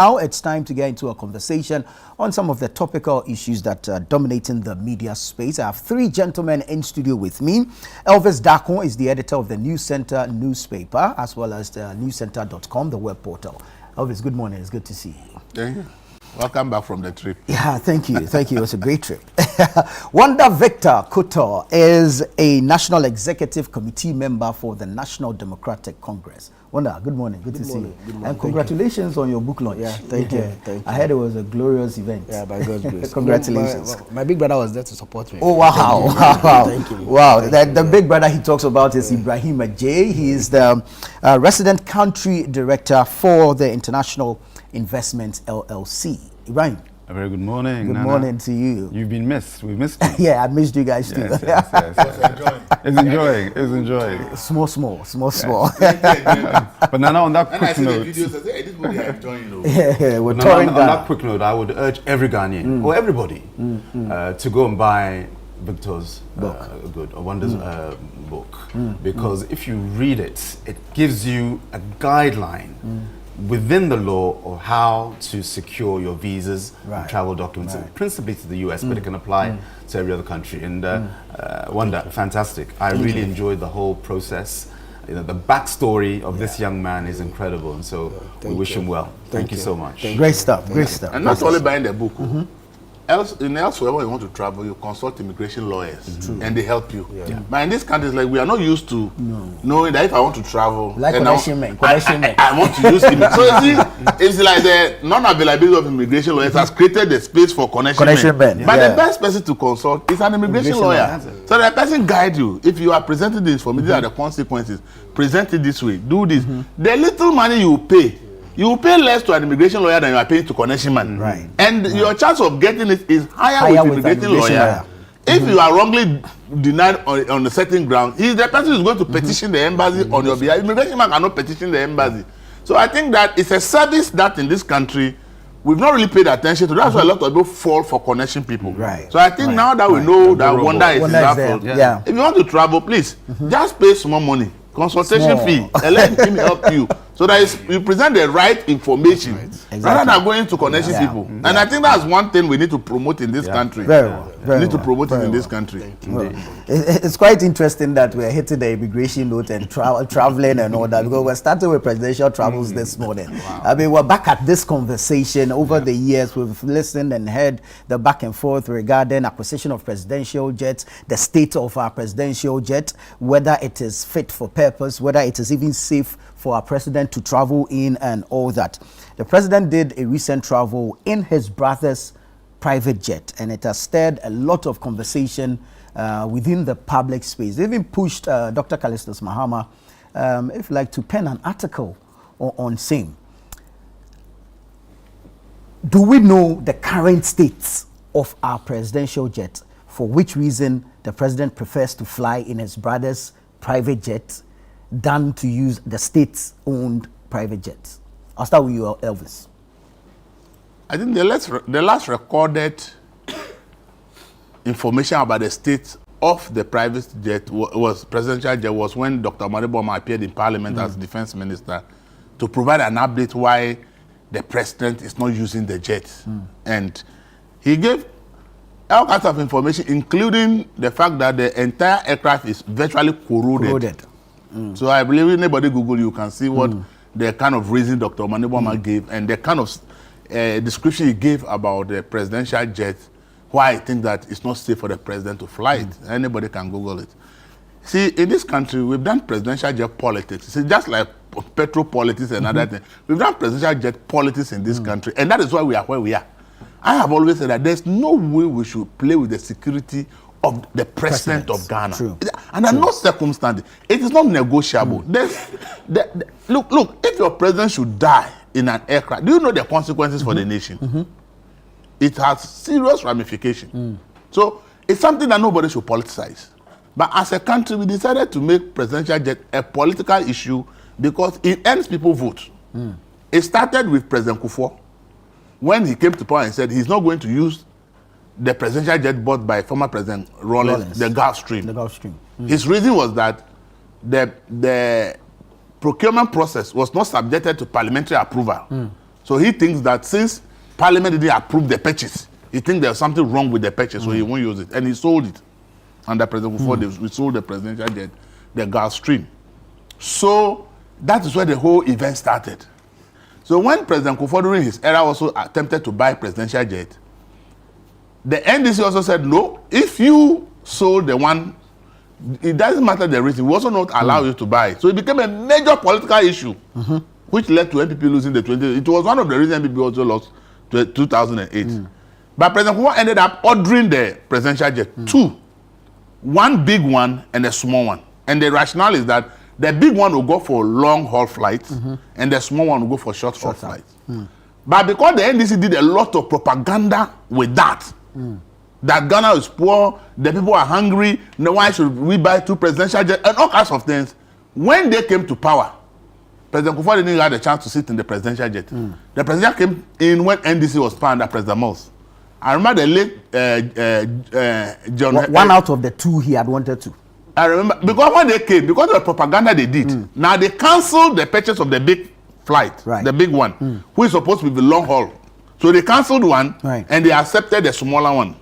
Now it's time to get into a conversation on some of the topical issues that are dominating the media space. I have three gentlemen in studio with me. Elvis Dakon is the editor of the News Center newspaper, as well as the newscenter.com, the web portal. Elvis, good morning. It's good to see you. Thank you. Welcome back from the trip. Yeah, thank you. Thank you. It was a great trip. Wanda Victor Kuto is a National Executive Committee member for the National Democratic Congress. Wanda, good morning. Good to see you. Good morning. And congratulations on your book launch. Yeah, thank you. Thank you. I heard it was a glorious event. Yeah, by God's grace. Congratulations. My big brother was there to support me. Oh, wow. Wow. Thank you. Wow. The big brother he talks about is Ibrahim Mahama. He is the resident country director for the International Investment LLC. Ibrahim. A very good morning. Good morning to you. You've been missed. We've missed you. Yeah, I missed you guys too. Yes. It's enjoying. Small. But now on that quick note, We're on touring that quick note, I would urge every Ghanaian or everybody to go and buy Victor's Wanda's book, because if you read it, it gives you a guideline within the law of how to secure your visas and travel documents, principally to the US, but it can apply to every other country. And Wanda, fantastic. I really enjoyed the whole process. You know, the backstory of this young man is incredible, and so we wish him well. Thank you so much. Great stuff. And not only buying the book. Elsewhere, when you want to travel, you consult immigration lawyers, and they help you. But in this country, like, we are not used to knowing that if I want to travel, like and I want to use immigration. So you see, it's like the non-availability of immigration lawyers has created the space for connection men. But the best person to consult is an immigration lawyer. So the person guide you. If you are presenting this for me, these are the consequences. Present it this way. Do this. The little money you pay, you will pay less to an immigration lawyer than you are paying to connection man. Right. And your chance of getting it is higher with immigration lawyer. If you are wrongly denied on a certain ground, he is the person who is going to petition the embassy on your behalf. Immigration man cannot petition the embassy. So I think that it's a service that in this country we've not really paid attention to. That's why a lot of people fall for connection people. Right. So I think now that we know that Wanda is in that field, if you want to travel, please just pay small money, consultation fee, and let him help you. So that you present the right information rather than going to connection people. And I think that's one thing we need to promote in this country. Very well. We need to promote it in this country. It's quite interesting that we're hitting the immigration note and traveling and all that, because we're starting with presidential travels this morning. I mean, we're back at this conversation. Over the years, we've listened and heard the back and forth regarding acquisition of presidential jets, the state of our presidential jet, whether it is fit for purpose, whether it is even safe for our president to travel in and all that. The president did a recent travel in his brother's private jet, and it has stirred a lot of conversation within the public space. They even pushed Dr. Callistus Mahama, if you like, to pen an article on same. Do we know the current states of our presidential jet, for which reason the president prefers to fly in his brother's private jet than to use the state-owned private jets? I'll start with you, Elvis. I think the last recorded information about the state of the private jet was presidential jet was when Dr. Mahama appeared in Parliament as defense minister to provide an update why the president is not using the jet. And he gave all kinds of information, including the fact that the entire aircraft is virtually corroded. So I believe anybody Google, you can see what the kind of reason Dr. Mahama gave and the kind of description he gave about the presidential jet, why I think that it's not safe for the president to fly it. Anybody can Google it. See, in this country, we've done presidential jet politics. See, just like petrol politics and other things, we've done presidential jet politics in this country, and that is why we are where we are. I have always said that there's no way we should play with the security of the president of Ghana. True. Under no circumstance, it is not negotiable. Look, if your president should die in an aircraft, do you know the consequences for the nation? It has serious ramifications. So it's something that nobody should politicize. But as a country, we decided to make presidential jet a political issue because it ends people's vote. It started with President Kufuor when he came to power and said he's not going to use the presidential jet bought by former President Rawlings, the Gulfstream. The Gulfstream. His reason was that the procurement process was not subjected to parliamentary approval. So he thinks that since Parliament didn't approve the purchase, he thinks there's something wrong with the purchase, so he won't use it. And he sold it. Under President Kufuor, we sold the presidential jet, the Gulfstream. So that is where the whole event started. So when President Kufuor during his era also attempted to buy presidential jet, the NDC also said, no, if you sold the one, it doesn't matter the reason, we also not allow you to buy it. So it became a major political issue, which led to NPP losing the 20. It was one of the reasons NPP also lost 2008. But President Kufuor ended up ordering the presidential jet, two. One big one and a small one. And the rationale is that the big one will go for long haul flights and the small one will go for short haul flights. But because the NDC did a lot of propaganda with that, that Ghana is poor, the people are hungry, no, why should we buy two presidential jets, and all kinds of things. When they came to power, President Kufuor didn't have a chance to sit in the presidential jet. The president came in when NDC was under President Mills. I remember the late John. One out of the two he had wanted to. I remember because when they came, because of the propaganda they did, now they cancelled the purchase of the big flight, the big one, who is supposed to be the long haul. So they cancelled one and they accepted the smaller one.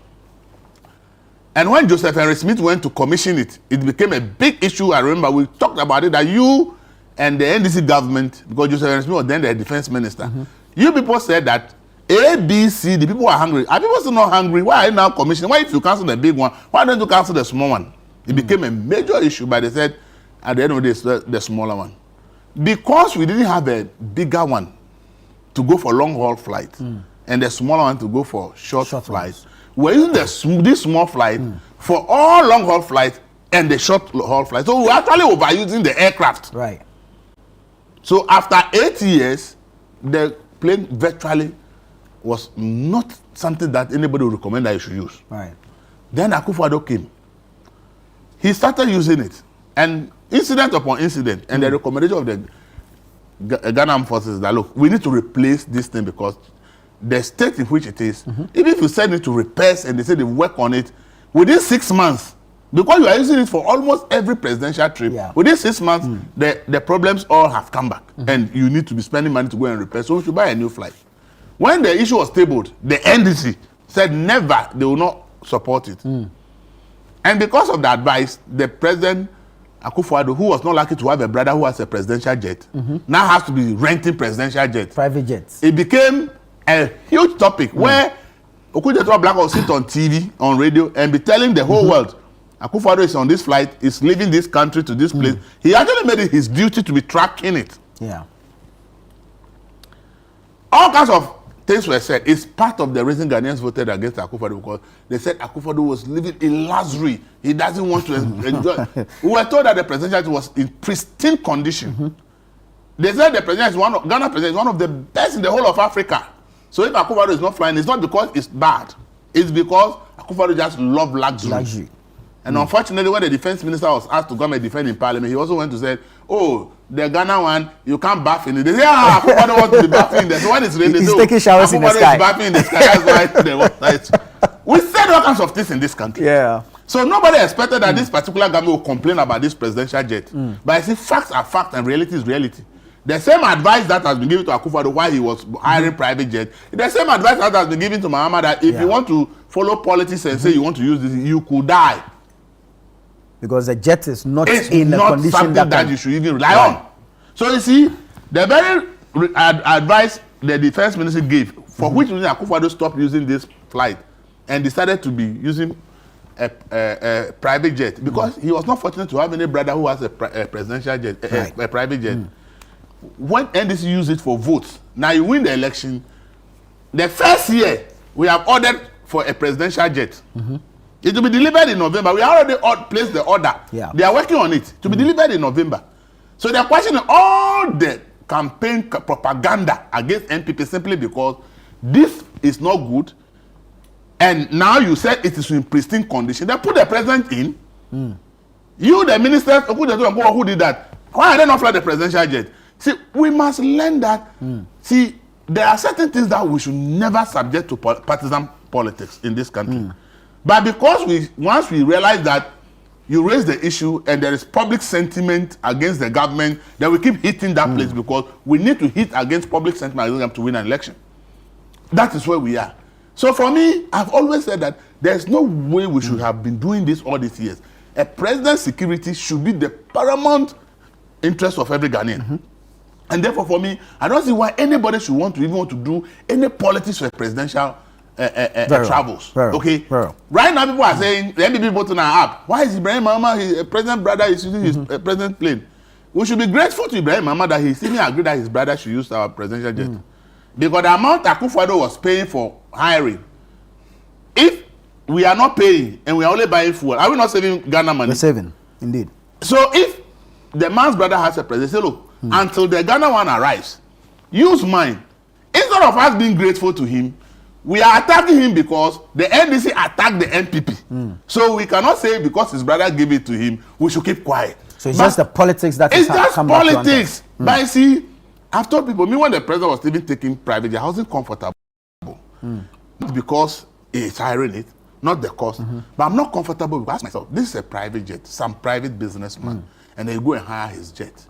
And when Joseph Henry Smith went to commission it, it became a big issue. I remember we talked about it, that you and the NDC government, because Joseph Henry Smith was then the defense minister, you people said that A, B, C, the people are hungry. Are people still not hungry? Why are you now commissioning? Why if you cancel the big one, why don't you cancel the small one? It became a major issue, but they said at the end of the day, the smaller one. Because we didn't have a bigger one to go for long haul flights and the smaller one to go for short flights, we're using this small flight for all long haul flights and the short haul flights. So we're actually overusing the aircraft. Right. So after 8 years, the plane virtually was not something that anybody would recommend that you should use. Right. Then Akufo-Addo came. He started using it, and incident upon incident, and the recommendation of the Ghana Armed Forces that, look, we need to replace this thing because the state in which it is, even if you send it to repairs and they say they work on it, within 6 months, because you are using it for almost every presidential trip, within 6 months, the problems all have come back, and you need to be spending money to go and repair, so we should buy a new flight. When the issue was tabled, the NDC said never, they will not support it. And because of the advice, the president, Akufo-Addo, who was not lucky to have a brother who has a presidential jet, now has to be renting presidential jets. Private jets. It became a huge topic where Okujeto Black will sit on TV, on radio, and be telling the whole world, Akufo-Addo is on this flight, is leaving this country to this place. He actually made it his duty to be tracking it. Yeah. All kinds of things were said. It's part of the reason Ghanaians voted against Akufo-Addo, because they said Akufo-Addo was living in luxury. He doesn't want to enjoy. We were told that the president was in pristine condition. They said the president is Ghana president is one of the best in the whole of Africa. So if Akufo-Addo is not flying, it's not because it's bad. It's because Akufo-Addo just loved luxury. And unfortunately, when the defense minister was asked to come and defend in parliament, he also went to say, oh, the Ghana one, you can't bath in it. They say, Akufo-Addo wants to be bathing in there. So when it's raining, he's taking showers in the sky. Is bathing in the sky. That's why they want that. We said all kinds of things in this country. Yeah. So nobody expected that this particular government will complain about this presidential jet. But I see facts are facts and reality is reality. The same advice that has been given to Akufo-Addo while he was hiring private jet, the same advice that has been given to Mahama, that if you want to follow politics and say you want to use this, you could die. Because the jet is not it's in not a condition something that you should even rely on. So you see, the very advice the defense minister gave, for which reason Akufo-Addo stopped using this flight and decided to be using a private jet, because he was not fortunate to have any brother who has a presidential jet, a private jet. When NDC use it for votes, now you win the election, the first year we have ordered for a presidential jet. It will be delivered in November. We already placed the order. They are working on it to be delivered in November. So they are questioning all the campaign propaganda against NPP simply because this is not good. And now you said it is in pristine condition. They put the president in. You, the ministers, who did that? Why are they not fly the presidential jet? See, we must learn that. See, there are certain things that we should never subject to partisan politics in this country. But because once we realize that you raise the issue and there is public sentiment against the government, then we keep hitting that place because we need to hit against public sentiment against them to win an election. That is where we are. So for me, I've always said that there's no way we should have been doing this all these years. A president's security should be the paramount interest of every Ghanaian. And therefore, for me, I don't see why anybody should want to do any politics for presidential travels. Okay? Right now, people are saying, the NPP vote on our app. Why is Ibrahim Mahama, his president brother, is using his president plane? We should be grateful to Ibrahim Mahama that he even agreed that his brother should use our presidential jet. Because the amount Akufo-Addo was paying for hiring, if we are not paying and we are only buying fuel, are we not saving Ghana money? We're saving, indeed. So if the man's brother has a president, say, look, until the Ghana one arrives, use mine. Instead of us being grateful to him, we are attacking him because the NDC attacked the NPP. So we cannot say because his brother gave it to him, we should keep quiet. So it's just the politics that it's just politics. But see, I've told people, me when the president was even taking private jet, I wasn't comfortable. Not because he's hiring it, not the cost, but I'm not comfortable because I ask myself, this is a private jet, some private businessman, and they go and hire his jet.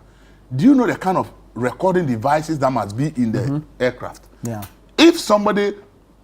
Do you know the kind of recording devices that must be in the aircraft? Yeah. If somebody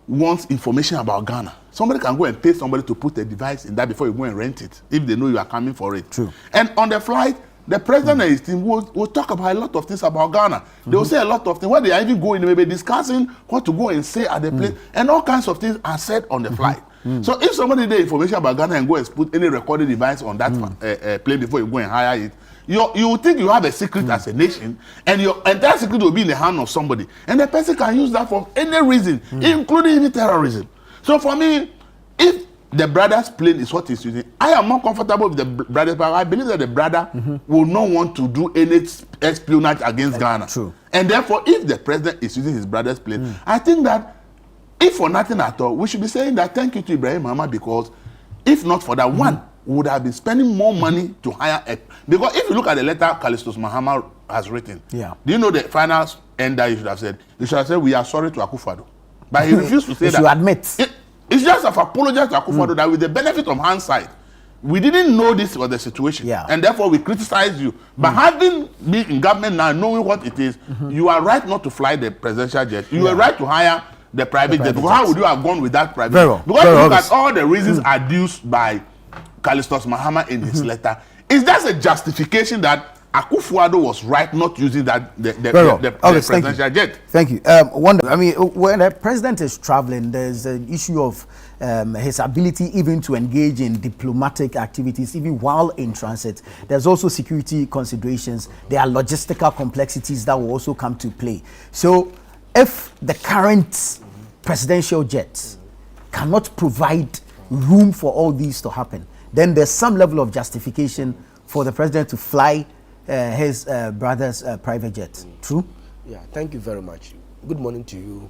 wants information about Ghana, somebody can go and pay somebody to put a device in that before you go and rent it, if they know you are coming for it. True. And on the flight, the president and his team will talk about a lot of things about Ghana. They will say a lot of things. When they are even going, they may be discussing what to go and say at the place. And all kinds of things are said on the flight. So if somebody needs information about Ghana and go and put any recording device on that plane before you go and hire it, you will think you have a secret as a nation, and your entire secret will be in the hand of somebody. And the person can use that for any reason, including even terrorism. So for me, if the brother's plane is what he's using, I am more comfortable with the brother's, but I believe that the brother will not want to do any espionage against Ghana. True. And therefore, if the president is using his brother's plane, I think that if for nothing at all, we should be saying that thank you to Ibrahim Mahama, because if not for that, one would have been spending more money to hire a... Because if you look at the letter Callistus Mahama has written, do you know the final end that you should have said? You should have said, we are sorry to Akufo-Addo. But he refused to say that. You admit. It's just of apologize to Akufo-Addo that with the benefit of hindsight, we didn't know this was the situation. And therefore we criticize you. But having been in government now, knowing what it is, you are right not to fly the presidential jet. You are right to hire the private jet. How would you have gone with that private jet? Because you look at all the reasons adduced by Callistus Mahama in his letter, it's just a justification that Akufo-Addo was right not using that the presidential jet. Thank you. I mean, when the president is traveling, there's an issue of his ability even to engage in diplomatic activities, even while in transit. There's also security considerations. There are logistical complexities that will also come to play. So if the current presidential jet cannot provide room for all these to happen, then there's some level of justification for the president to fly his brother's private jet. True? Yeah, thank you very much. Good morning to you,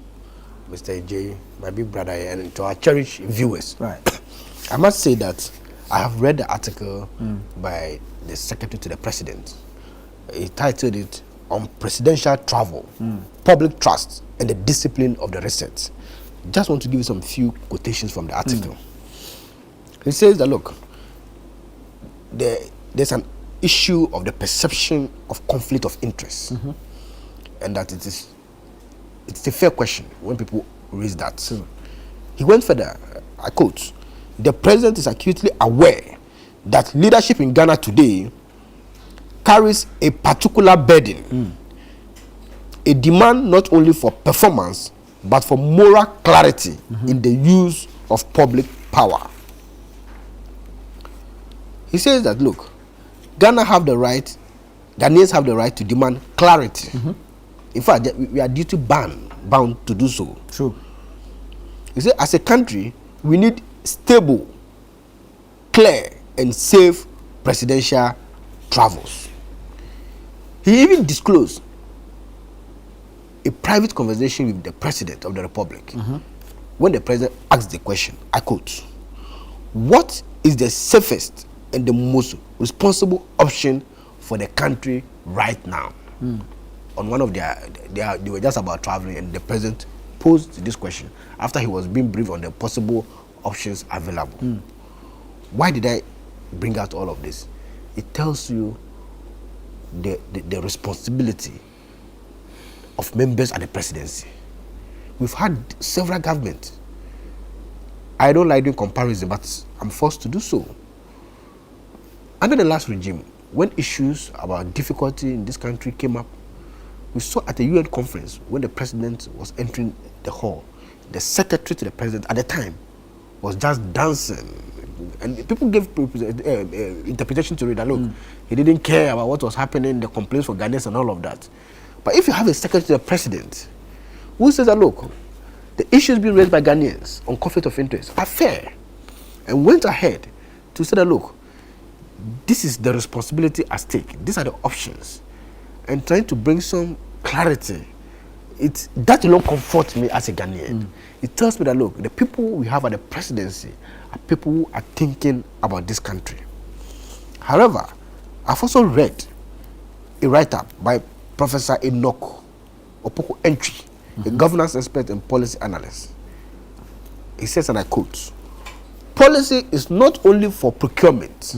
Mr. AJ, my big brother, and to our cherished viewers. Right. I must say that I have read the article by the Secretary to the President. He titled it On Presidential Travel, Public Trust, and the Discipline of the Recent. Just want to give you some few quotations from the article. He says that, look, there's an issue of the perception of conflict of interest, and that it's a fair question when people raise that. He went further, I quote, "The president is acutely aware that leadership in Ghana today carries a particular burden, a demand not only for performance but for moral clarity in the use of public power." He says that, look, Ghanaians have the right to demand clarity. In fact, we are duty bound to do so. True. He said, as a country, we need stable, clear, and safe presidential travels. He even disclosed a private conversation with the President of the Republic when the President asked the question, I quote, "What is the safest and the most responsible option for the country right now?" On one of they were just about traveling, and the president posed this question after he was being briefed on the possible options available. Why did I bring out all of this? It tells you the responsibility of members at the presidency. We've had several governments. I don't like doing comparison, but I'm forced to do so. Under the last regime, when issues about difficulty in this country came up, we saw at the UN conference when the president was entering the hall, the secretary to the president at the time was just dancing. And people gave interpretation to it that, look, he didn't care about what was happening, the complaints for Ghanaians and all of that. But if you have a secretary to the president who says that, look, the issues being raised by Ghanaians on conflict of interest are fair, and went ahead to say that, look, this is the responsibility at stake, these are the options, and trying to bring some clarity, that alone comforts me as a Ghanaian. It tells me that, look, the people we have at the presidency are people who are thinking about this country. However, I've also read a write-up by Professor Enoch Opoku Entry, a governance expert and policy analyst. He says, and I quote, policy is not only for procurement.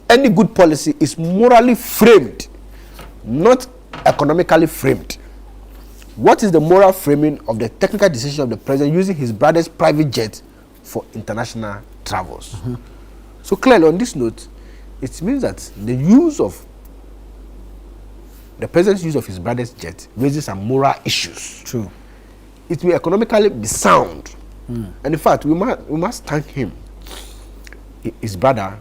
Any good policy is morally framed, not economically framed. What is the moral framing of the technical decision of the president using his brother's private jet for international travels? So clearly on this note, it means that the president's use of his brother's jet raises some moral issues. True. It will economically be sound. And in fact, we must thank him, his brother,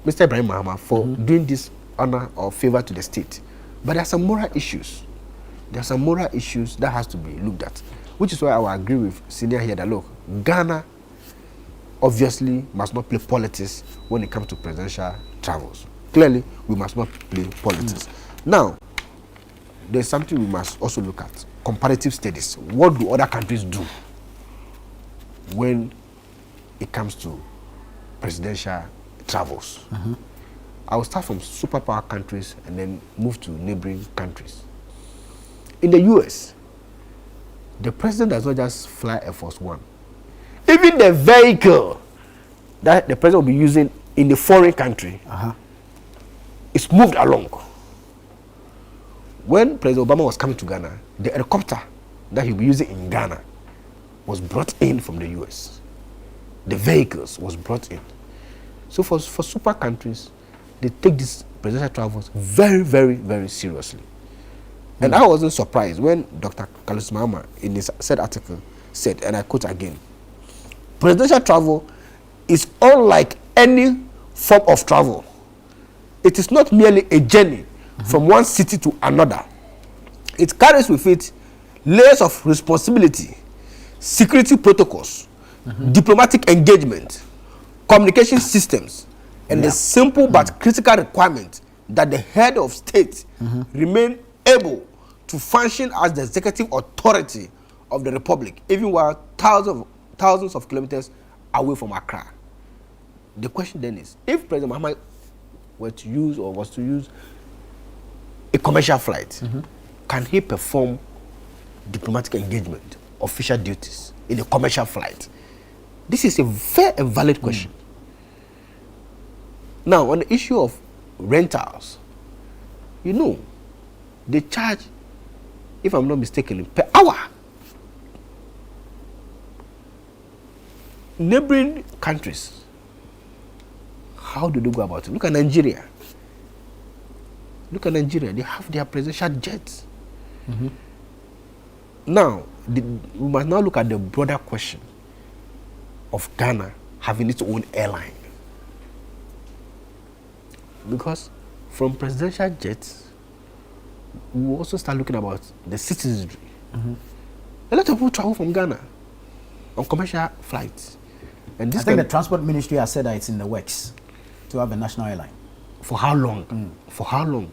Mr. Ibrahim Mahama, for doing this honor or favor to the state. But there are some moral issues. There are some moral issues that has to be looked at, which is why I will agree with Senior here that, look, Ghana obviously must not play politics when it comes to presidential travels. Clearly, we must not play politics. Now, there's something we must also look at. Comparative studies. What do other countries do when it comes to presidential travels? I will start from superpower countries and then move to neighboring countries. In the US, the president does not just fly Air Force One. Even the vehicle that the president will be using in the foreign country is moved along. When President Obama was coming to Ghana, the helicopter that he'll be using in Ghana was brought in from the US. The vehicles was brought in. So for super countries, they take these presidential travels very, very, very seriously. And I wasn't surprised when Dr. Carlos Mahama, in his said article, said, and I quote again, presidential travel is unlike any form of travel. It is not merely a journey from one city to another. It carries with it layers of responsibility, security protocols, diplomatic engagement, communication systems, and the simple but critical requirement that the head of state remain able to function as the executive authority of the republic, even while thousands of kilometers away from Accra. The question then is, if President Mahama were to use or was to use a commercial flight, can he perform diplomatic engagement, official duties in a commercial flight? This is a fair and valid question. Now, on the issue of rentals, you know, they charge, if I'm not mistaken, per hour. Neighboring countries, how do they go about it? Look at Nigeria. Look at Nigeria. They have their presidential jets. Now, we must now look at the broader question of Ghana having its own airline. Because from presidential jets, we will also start looking about the citizenry. A lot of people travel from Ghana on commercial flights. And this I think the Transport Ministry has said that it's in the works to have a national airline. For how long? For how long?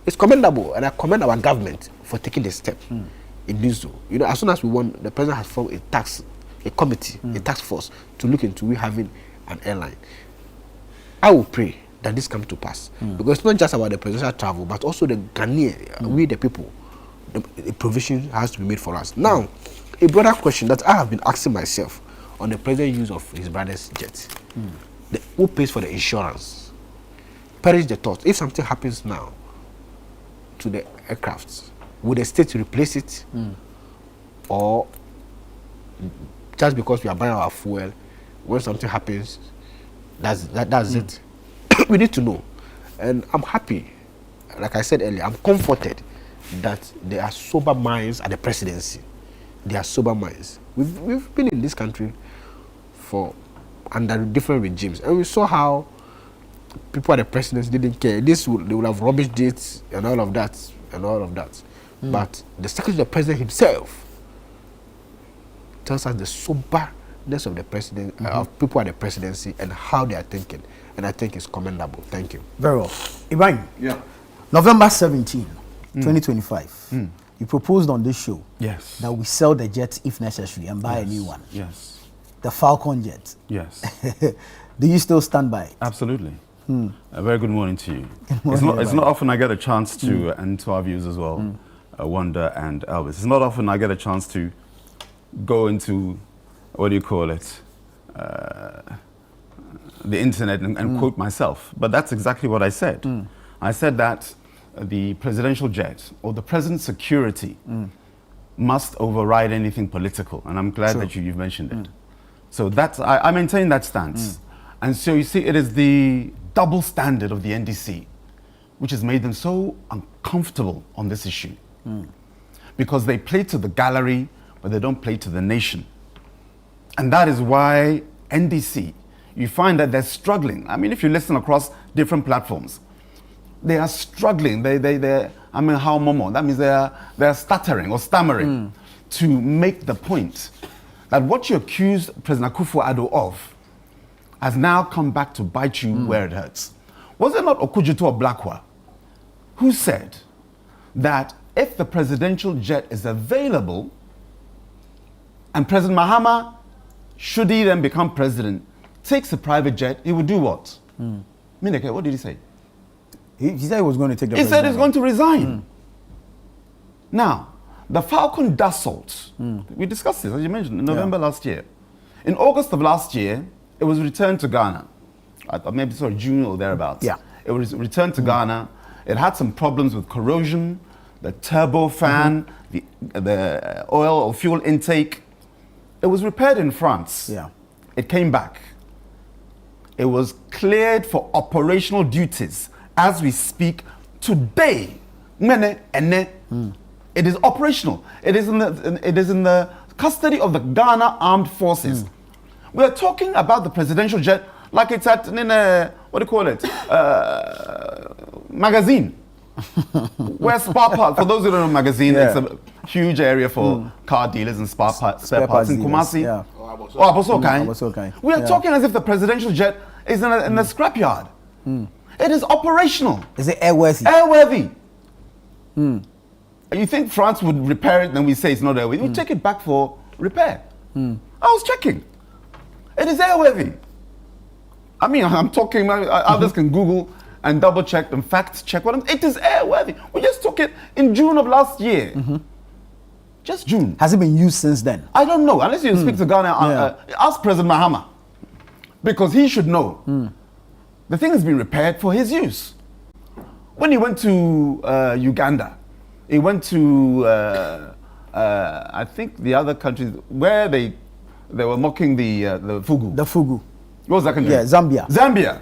It's commendable, and I commend our government for taking the step in doing so. You know, as soon as we won, the president has formed a committee, a task force to look into we having an airline. I will pray that this comes to pass, because it's not just about the presidential travel, but also the Ghanaian, we the people. The provision has to be made for us. Now, a broader question that I have been asking myself on the president's use of his brother's jet. who pays for the insurance? Perish the thought. If something happens now to the aircrafts, would the state replace it? Or just because we are buying our fuel, when something happens, that's it? We need to know. And I'm happy, like I said earlier, I'm comforted that there are sober minds at the presidency. There are sober minds. We've been in this country for under different regimes, and we saw how people at the presidency didn't care. They would have rubbish dates and all of that. But the secretary of the president himself tells us the soberness of the president, of people at the presidency, and how they are thinking, and I think it's commendable. Thank you. Very well. Ibrahim. Yeah. November 17, 2025. You proposed on this show Yes. that we sell the jet if necessary and buy a new one. Yes. The Falcon jet. Yes. Do you still stand by it? Absolutely. A very good morning to you. morning, It's not often I get a chance to, and to our viewers as well, Wanda and Elvis. It's not often I get a chance to go into, what do you call it, the internet and quote myself. But that's exactly what I said. I said that the presidential jet or the president's security must override anything political. And I'm glad that you've mentioned it. So that's, I maintain that stance. And so you see, it is the double standard of the NDC which has made them so uncomfortable on this issue. Because they play to the gallery, but they don't play to the nation. And that is why NDC, you find that they're struggling. I mean, if you listen across different platforms, they are struggling. I mean, how momo? That means they're stuttering or stammering to make the point that what you accused President Akufo-Addo of has now come back to bite you where it hurts. Was it not Okujuto Oblakwa who said that if the presidential jet is available and President Mahama, should he then become president, takes a private jet, he would do what? Mineke, what did he say? He said he was going to take the He said he's going to resign. Mm. Now, the Falcon Dassault, we discussed this, as you mentioned, in November last year. In August of last year, it was returned to Ghana. I thought maybe June or thereabouts. Yeah. It was returned to Ghana. It had some problems with corrosion, the turbo fan, the oil or fuel intake. It was repaired in France. Yeah. It came back. It was cleared for operational duties as we speak today. It is operational. It is in the custody of the Ghana Armed Forces. We're talking about the presidential jet like it's at what do you call it? Magazine. Where spare parts, for those who don't know magazine, it's a huge area for car dealers and spare parts in Kumasi. Yeah. We are talking as if the presidential jet is in a scrapyard. It is operational. Is it airworthy? Airworthy. You think France would repair it, then we say it's not airworthy. We take it back for repair. I was checking. It is airworthy. I mean, I'm talking, others can Google and double check and fact check it is airworthy. We just took it in June of last year. Just June. Has it been used since then? I don't know, unless you speak to Ghana, ask President Mahama, because he should know. The thing has been repaired for his use. When he went to Uganda, he went to, I think the other countries where they were mocking the fugu. The fugu. What was that country? Yeah, Zambia.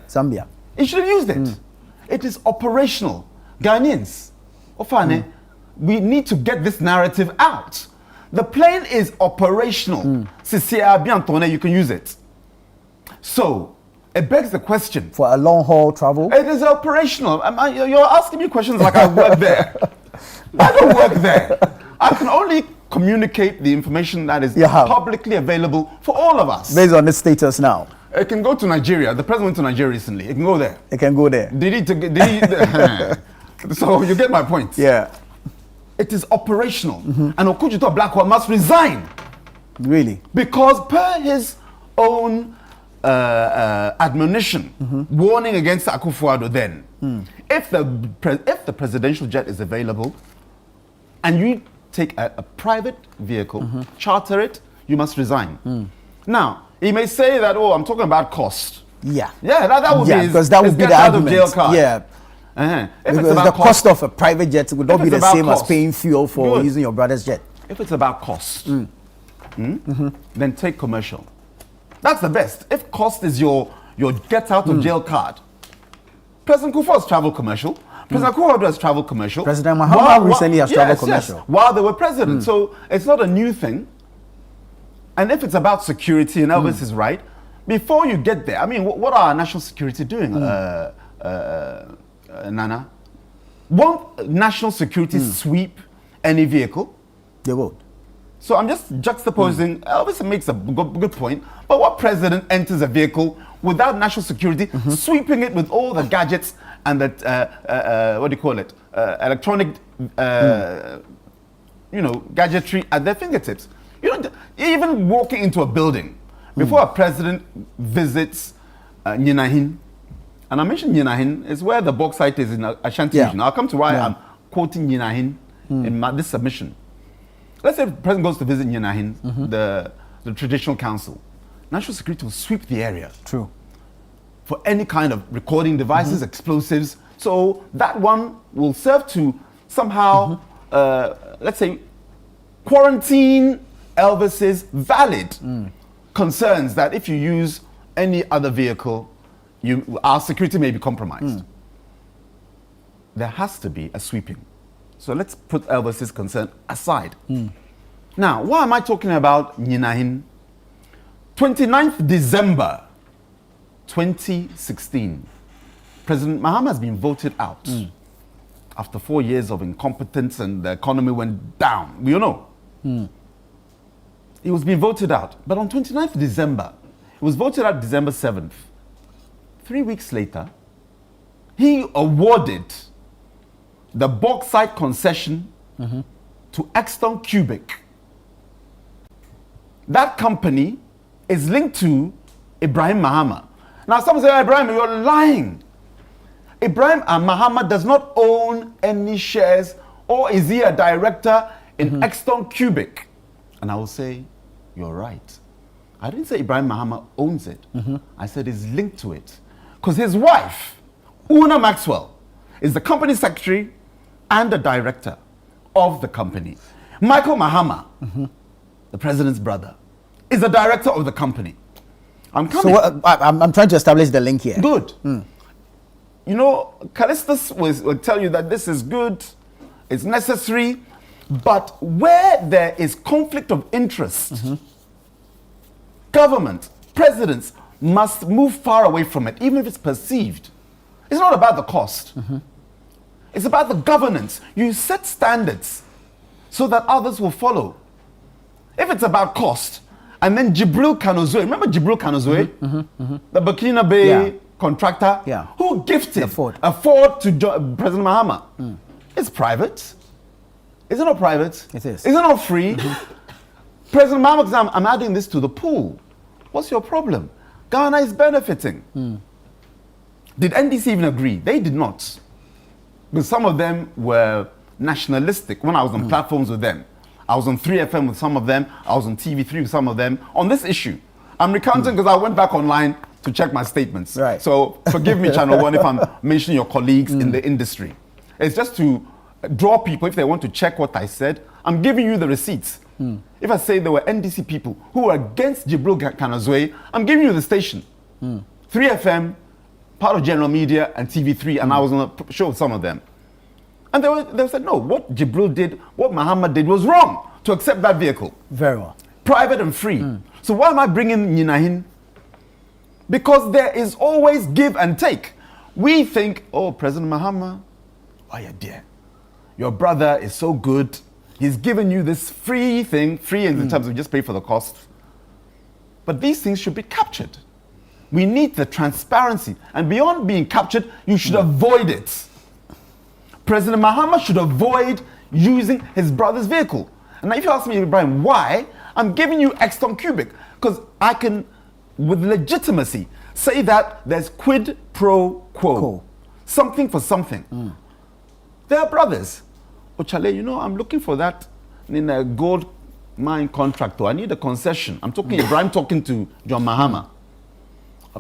Zambia. He should have used it. It is operational. Ghanaians, Ofane, we need to get this narrative out. The plane is operational. You can use it. So, it begs the question. For a long haul travel? It is operational. You're asking me questions like I work there. I don't work there. I can only communicate the information that is publicly available for all of us. Based on the status now. It can go to Nigeria. The president went to Nigeria recently. It can go there. It can go there. Did he so you get my point. Yeah. It is operational. And Okujuto Oblakwa must resign. Really? Because per his own admonition, warning against Akufo-Addo then, if the presidential jet is available and you take a private vehicle, charter it, you must resign. Now, he may say that, oh, I'm talking about cost. Yeah. Yeah, that would be his, because that would his be get the out of argument. jail card. Yeah. If Because it's about the cost of a private jet would not If be it's the about same as cost. paying fuel for Good. using your brother's jet. If it's about cost, then take commercial. That's the best. If cost is your get out of jail card, President Kufuor's travel commercial. President Kufuor has travel commercial. President Mahama recently has travel commercial. While they were president. So it's not a new thing. And if it's about security, and Elvis is right, before you get there, I mean, what are our national security doing, Nana? Won't national security sweep any vehicle? They won't. So I'm just juxtaposing. Elvis makes a good point. But what president enters a vehicle without national security, sweeping it with all the gadgets and the what do you call it? Electronic, gadgetry at their fingertips. You know, even walking into a building before a president visits Nyinahin, and I mentioned Nyinahin is where the bauxite is in Ashanti region. I'll come to why I'm quoting Nyinahin in this submission. Let's say the president goes to visit Nyinahin, the traditional council. National security will sweep the area. True. For any kind of recording devices, explosives. So that one will serve to somehow, let's say, quarantine Elvis's valid concerns that if you use any other vehicle, our security may be compromised. There has to be a sweeping. So let's put Elvis's concern aside. Now, why am I talking about Nyinahin? 29th December 2016, President Mahama has been voted out after 4 years of incompetence and the economy went down. We all know. He was being voted out. But on 29th December, he was voted out December 7th. 3 weeks later, he awarded the bauxite concession to Exton Cubic. That company is linked to Ibrahim Mahama. Now, some say, Ibrahim, you're lying. Ibrahim Mahama does not own any shares, or is he a director in Exton Cubic? And I will say, you're right. I didn't say Ibrahim Mahama owns it. I said he's linked to it. Because his wife, Una Maxwell, is the company secretary and the director of the company. Michael Mahama, the president's brother, is the director of the company. I'm coming. So I'm trying to establish the link here. Good. You know, Callistus will tell you that this is good, it's necessary, but where there is conflict of interest, government, presidents must move far away from it, even if it's perceived. It's not about the cost. It's about the governance. You set standards so that others will follow. If it's about cost, and then Jibril Kanozue, remember Jibril Kanozue? The Burkina Bay contractor who gifted a Ford to President Mahama. It's private. Is it not private? It is. Is it not free? President Mahama says, I'm adding this to the pool. What's your problem? Ghana is benefiting. Did NDC even agree? They did not. But some of them were nationalistic when I was on platforms with them. I was on 3FM with some of them. I was on TV3 with some of them on this issue. I'm recounting because I went back online to check my statements. Right. So forgive me, Channel One, if I'm mentioning your colleagues in the industry. It's just to draw people, if they want to check what I said, I'm giving you the receipts. If I say there were NDC people who were against Jibril Kanozue, I'm giving you the station. 3FM, part of General Media, and TV3, and I was on a show with some of them. And they said, no, what Jibril did, what Mahama did was wrong to accept that vehicle. Very well. Private and free. So why am I bringing Nyinahin? Because there is always give and take. We think, oh, President Mahama, oh yeah, dear, your brother is so good. He's given you this free thing, free in terms of just pay for the cost. But these things should be captured. We need the transparency. And beyond being captured, you should avoid it. President Mahama should avoid using his brother's vehicle. And now if you ask me, Ibrahim, why? I'm giving you Exton Cubic. Because I can, with legitimacy, say that there's quid pro quo. Something for something. They are brothers. Ochale, you know, I'm looking for that in a gold mine contract. I need a concession. I'm talking, Ibrahim talking to John Mahama.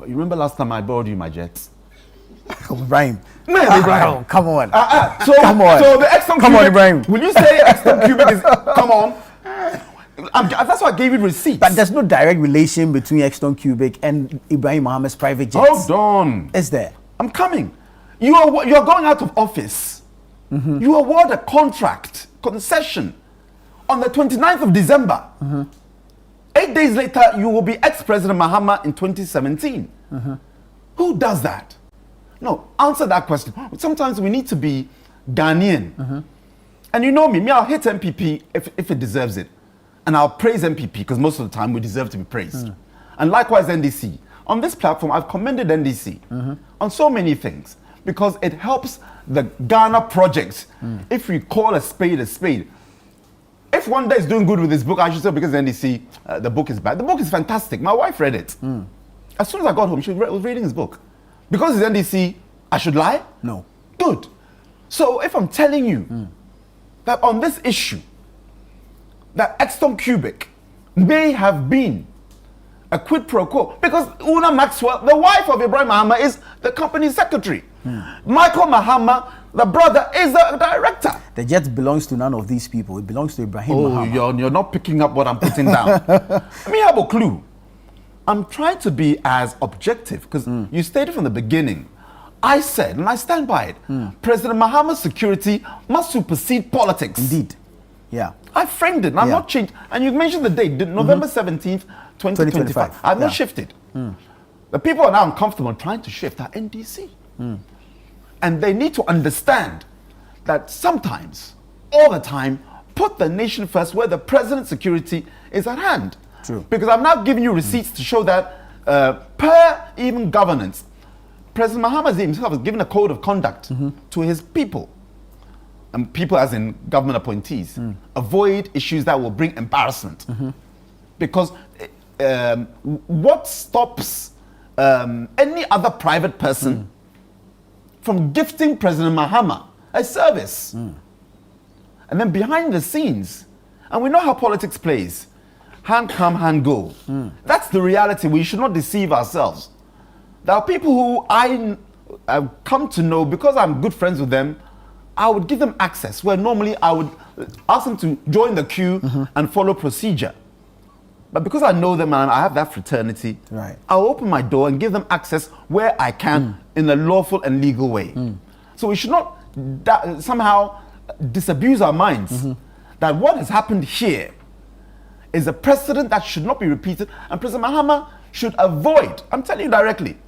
You remember last time I borrowed you my jets? Ibrahim. Man, Ibrahim. Oh, come on. So, Come on. So the Exxon Come on, Cubic, Ibrahim. Will you say Exxon Cubic is? Come on. That's why I gave you receipts. But there's no direct relation between Exton Cubic and Ibrahim Mahama's private jets. Hold on. Is there? I'm coming. You're going out of office. You award a contract, concession, on the 29th of December. 8 days later, you will be ex-President Mahama in 2017. Who does that? No, answer that question. Sometimes we need to be Ghanaian. And you know me, I'll hit MPP if it deserves it. And I'll praise MPP because most of the time we deserve to be praised. And likewise NDC. On this platform, I've commended NDC on so many things because it helps the Ghana project. If we call a spade a spade. If one day is doing good with this book, I should say because NDC, the book is bad. The book is fantastic. My wife read it. As soon as I got home, she was reading his book. Because it's NDC, I should lie? No. Good. So if I'm telling you that on this issue, that Exton Cubic may have been a quid pro quo, because Una Maxwell, the wife of Ibrahim Mahama, is the company secretary. Michael Mahama, the brother, is the director. The jet belongs to none of these people. It belongs to Ibrahim Mahama. You're not picking up what I'm putting down. Let me have a clue. I'm trying to be as objective because you stated from the beginning. I said, and I stand by it, President Mahama's security must supersede politics. Indeed. Yeah. I framed it, and I've not changed. And you mentioned the date, November 17th, 2025. I've not shifted. The people are now uncomfortable trying to shift our NDC. And they need to understand that sometimes, all the time, put the nation first where the president's security is at hand. True. Because I'm now giving you receipts to show that per even governance, President Mahama himself has given a code of conduct to his people. And people as in government appointees. Avoid issues that will bring embarrassment. Because what stops any other private person from gifting President Mahama a service? And then behind the scenes, and we know how politics plays, hand come, hand go. That's the reality. We should not deceive ourselves. There are people who I've come to know because I'm good friends with them. I would give them access where normally I would ask them to join the queue and follow procedure. But because I know them and I have that fraternity, I'll open my door and give them access where I can in a lawful and legal way. So we should not somehow disabuse our minds that what has happened here is a precedent that should not be repeated, and President Mahama should avoid. I'm telling you directly.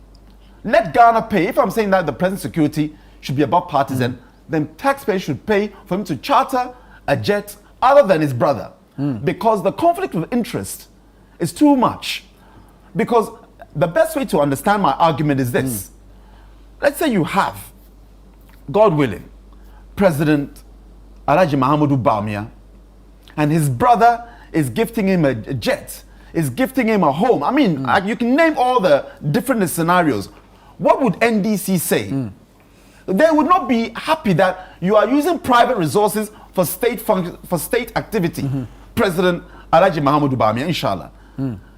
Let Ghana pay. If I'm saying that the president's security should be above partisan, then taxpayers should pay for him to charter a jet other than his brother. Because the conflict of interest is too much. Because the best way to understand my argument is this. Let's say you have, God willing, President Alhaji Mahamudu Bawumia, and his brother is gifting him a jet, is gifting him a home. I mean, you can name all the different scenarios. What would NDC say? They would not be happy that you are using private resources for state activity. President Alhaji Mahamudu Bawumia, inshallah.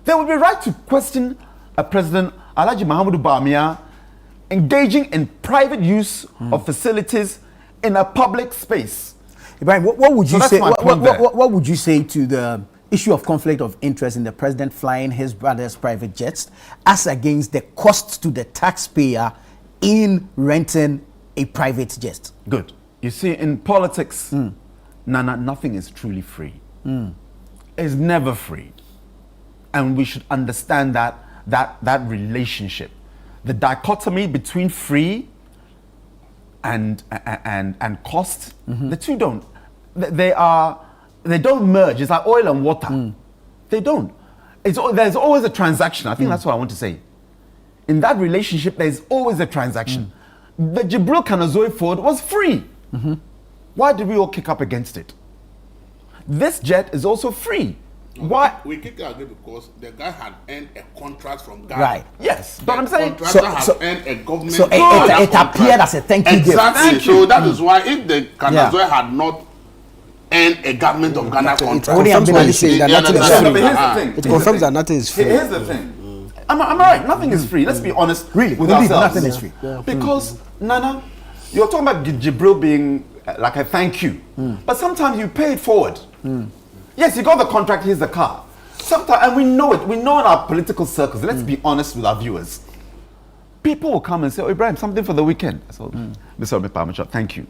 They would be right to question a President Alhaji Mahamudu Bawumia engaging in private use of facilities in a public space. Ibrahim, what would you say? What would you say to the issue of conflict of interest in the president flying his brother's private jets, as against the cost to the taxpayer in renting a private jet? Good. You see, in politics, nothing is truly free. It's never free, and we should understand that relationship, the dichotomy between free and cost. The two don't. They don't merge. It's like oil and water. They don't. There's always a transaction. I think that's what I want to say. In that relationship, there's always a transaction. The Jibril Kanazoe Ford was free. Why did we all kick up against it? This jet is also free. Why? We kicked out because the guy had earned a contract from Ghana. Right. Yes, but I'm saying Contractor had earned a government. So it appeared as a thank you gift. Exactly. So that is why if the Kanazoe had not earned a government of Ghana contract, It confirms that nothing is free. Here's the thing. It confirms that nothing is free. Here's the thing. Am I right? Nothing is free. Let's be honest. Really? With Indeed, ourselves. nothing is free. Because Nana, you're talking about Jibril being like a thank you, but sometimes you pay it forward. Yes, you got the contract. Here's the car. Sometimes, and we know it. We know in our political circles. Let's be honest with our viewers. People will come and say, "Oh, Ibrahim, something for the weekend." So, Mr. Obepamacha, thank you.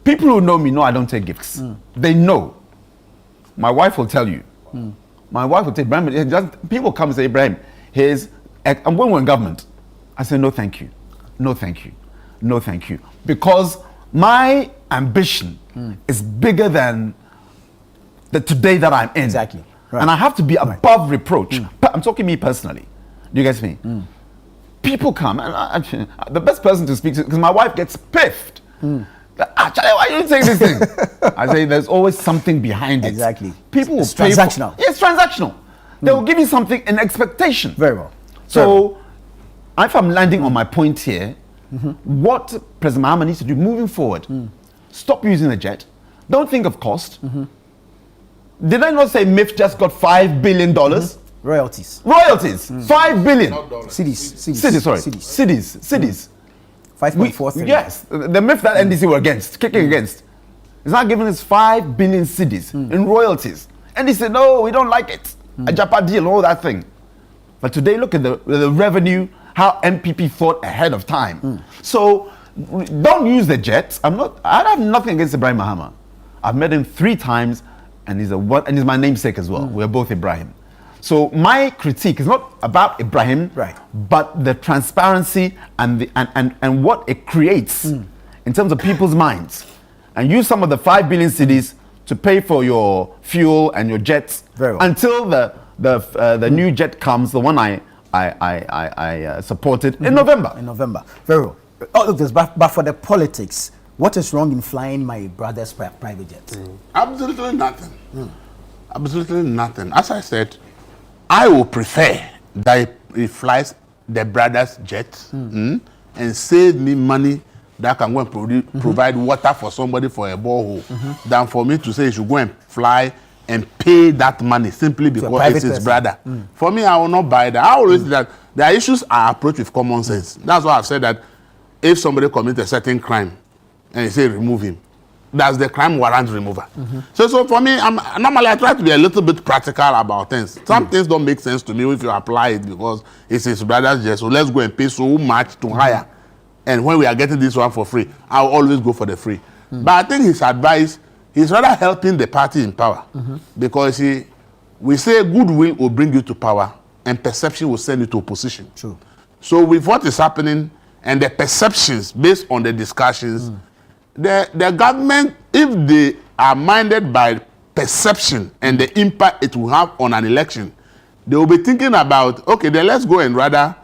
People who know me know I don't take gifts. They know. My wife will tell you. My wife will say, Ibrahim, people come and say, Ibrahim, and when we're in government, I say, no, thank you. No, thank you. No, thank you. Because my ambition is bigger than the today that I'm in. Exactly. Right. And I have to be above reproach. I'm talking me personally. Do you guys me? People come, and the best person to speak to, because my wife gets piffed. Charlie, why are you saying this thing? I say there's always something behind it. Exactly. People will it's pay transactional. It's transactional. They will give you something in expectation. Very well. So, if I'm landing on my point here, what President Mahama needs to do moving forward, stop using the jet. Don't think of cost. Did I not say MIF just got $5 billion? Royalties. Royalties. $5 billion. Cities. 5.43. Yes, the myth that NDC were kicking against, is now giving us 5 billion cedis in royalties. And they said, no, we don't like it. A Japa deal, all that thing. But today, look at the revenue, how MPP thought ahead of time. So, don't use the jets. I have nothing against Ibrahim Mahama. I've met him 3 times, and he's my namesake as well. We're both Ibrahim. So my critique is not about Ibrahim, but the transparency and what it creates in terms of people's minds. And use some of the 5 billion cedis to pay for your fuel and your jets until the new jet comes, the one I supported in November. In November. Very well. All of this, but for the politics, what is wrong in flying my brother's private jet? Absolutely nothing. Absolutely nothing. As I said, I would prefer that he flies the brother's jet and save me money that can go and provide water for somebody for a borehole than for me to say he should go and fly and pay that money simply because it's his brother. For me, I will not buy that. I always say that there are issues I approach with common sense. That's why I've said that if somebody commits a certain crime and you say remove him, that's the crime warrant remover. So for me, normally I try to be a little bit practical about things. Some things don't make sense to me if you apply it because it's his brother's jet. So let's go and pay so much to hire. And when we are getting this one for free, I'll always go for the free. But I think his advice, he's rather helping the party in power. Because we say goodwill will bring you to power and perception will send you to opposition. True. So with what is happening and the perceptions based on the discussions, the government, if they are minded by perception and the impact it will have on an election, they will be thinking about, okay, then let's go and rather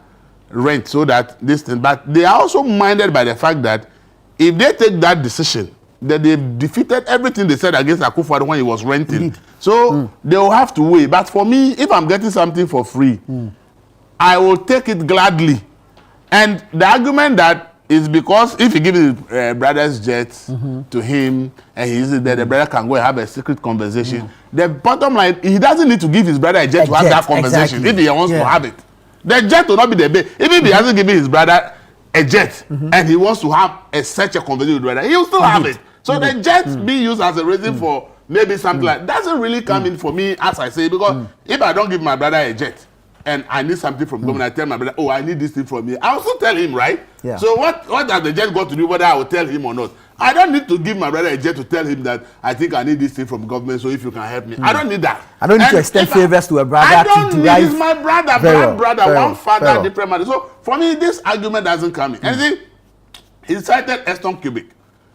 rent so that this thing. But they are also minded by the fact that if they take that decision, that they've defeated everything they said against Akufo-Addo when he was renting. So they will have to wait. But for me, if I'm getting something for free, I will take it gladly. And the argument that is because if you give his brother's jet to him and he uses that, the brother can go and have a secret conversation. The bottom line, he doesn't need to give his brother a jet to have that conversation if he wants to have it. The jet will not be the bait. Even if he hasn't given his brother a jet and he wants to have such a conversation with brother, he will still have it. So the jet being used as a reason for maybe something like doesn't really come in for me, as I say, because if I don't give my brother a jet and I need something from government, I tell my brother, oh, I need this thing from me. I also tell him, right? Yeah. So what has the jet got to do whether I will tell him or not? I don't need to give my brother a jet to tell him that I think I need this thing from government, so if you can help me. I don't need that. I don't need to extend favors to a brother. I don't need, he's my brother, brother, one father, different mother. So for me, this argument doesn't come in. And see, he cited Eston Cubic.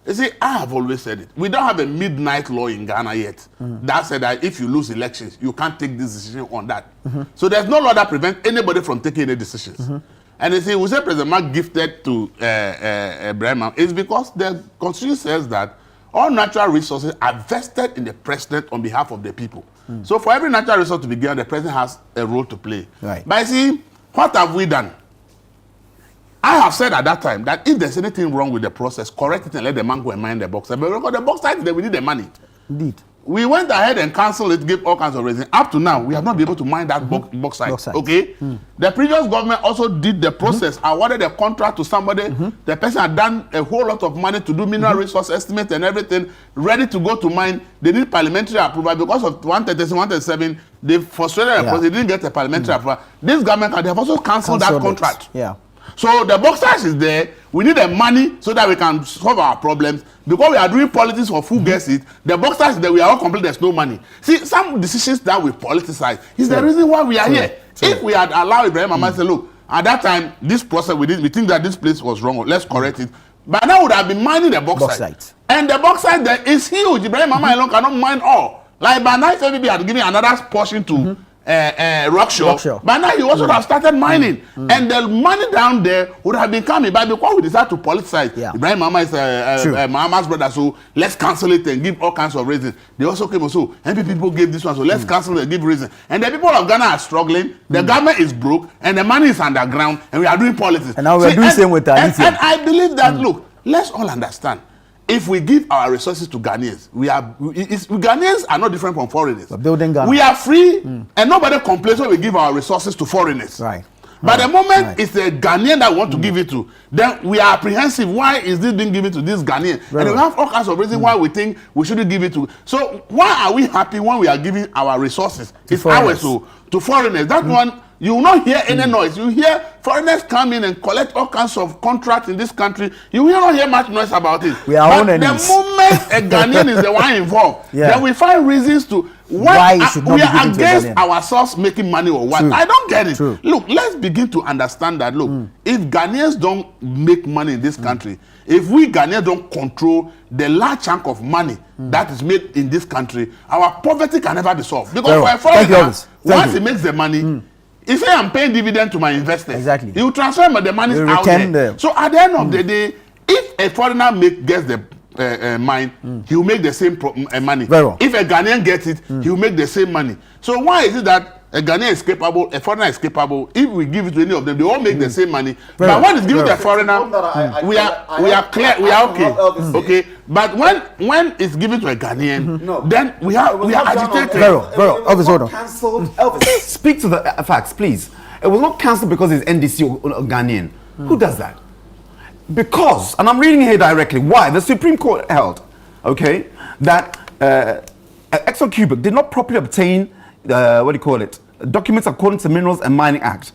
You see, I have always said it. We don't have a midnight law in Ghana yet. That said that if you lose elections, you can't take this decision on that. So there's no law that prevents anybody from taking any decisions. And you see, we say President Mark gifted to Ibrahim Mahama is because the Constitution says that all natural resources are vested in the president on behalf of the people. So for every natural resource to be given, the president has a role to play. Right. But you see, what have we done? I have said at that time that if there's anything wrong with the process, correct it and let the man go and mind the box. But because the box side, then we need the money. Indeed. we went ahead and cancelled it, gave all kinds of reasons. Up to now, we have not been able to mine that bauxite. Okay? The previous government also did the process, awarded a contract to somebody. The person had done a whole lot of money to do mineral resource estimate and everything, ready to go to mine. They need parliamentary approval because of 136, 137. They frustrated the process. They didn't get a parliamentary approval. This government, they have also cancelled that contract. Yeah. So the bauxite is there. We need the money so that we can solve our problems. Because we are doing politics of who gets it. The bauxite is there. We are all complete. There's no money. See, some decisions that we politicize is the reason why we are here. If we had allowed Ibrahim Mahama to say, look, at that time, this process we think that this place was wrong. Let's correct it. But now we would have been mining the bauxite. And the bauxite there is huge. Ibrahim Mahama alone cannot mine all. Like by now, if everybody had given another portion to Rockshore. But now he also have started mining. And the money down there would have been coming. But because we decided to politicize, Ibrahim Mahama is Mahama's brother, so let's cancel it and give all kinds of reasons. They also came also, MP people gave this one, so let's cancel it and give reasons. And the people of Ghana are struggling, the government is broke, and the money is underground, and we are doing politics. And now we're doing the same with and I believe that, look, let's all understand. If we give our resources to Ghanaians, Ghanaians are not different from foreigners. We're building Ghana. We are free, and nobody complains when we give our resources to foreigners. Right. But the moment it's a Ghanaian that we want to give it to, then we are apprehensive. Why is this being given to this Ghanaian? And we have all kinds of reasons why we think we shouldn't give it to. So why are we happy when we are giving our resources? It's ours to foreigners. That one, you will not hear any noise. You hear foreigners come in and collect all kinds of contracts in this country. You will not hear much noise about it. We are but the moment a Ghanaian is the one involved, then we find reasons to why we are against ourselves making money or what. I don't get it. Look, let's begin to understand that. Look, if Ghanaians don't make money in this country, if we Ghanaians don't control the large chunk of money that is made in this country, our poverty can never be solved. Because for a foreigner, once he makes the money, if I'm paying dividend to my investors, he will transfer the money out there. So at the end of the day, if a foreigner gets the mine, he will make the same money. If a Ghanaian gets it, he will make the same money. So why is it that a Ghanaian is capable, a foreigner is capable? If we give it to any of them, they all make the same money. But when it's given to a foreigner, we are clear, we are okay. Okay. But when it's given to a Ghanaian, then we are agitated. Cancelled Elvis. Speak to the facts, please. It was not cancelled because it's NDC or Ghanaian. Who does that? Because, and I'm reading here directly, why the Supreme Court held, okay, that Exxon Cubic did not properly obtain documents according to the Minerals and Mining Act.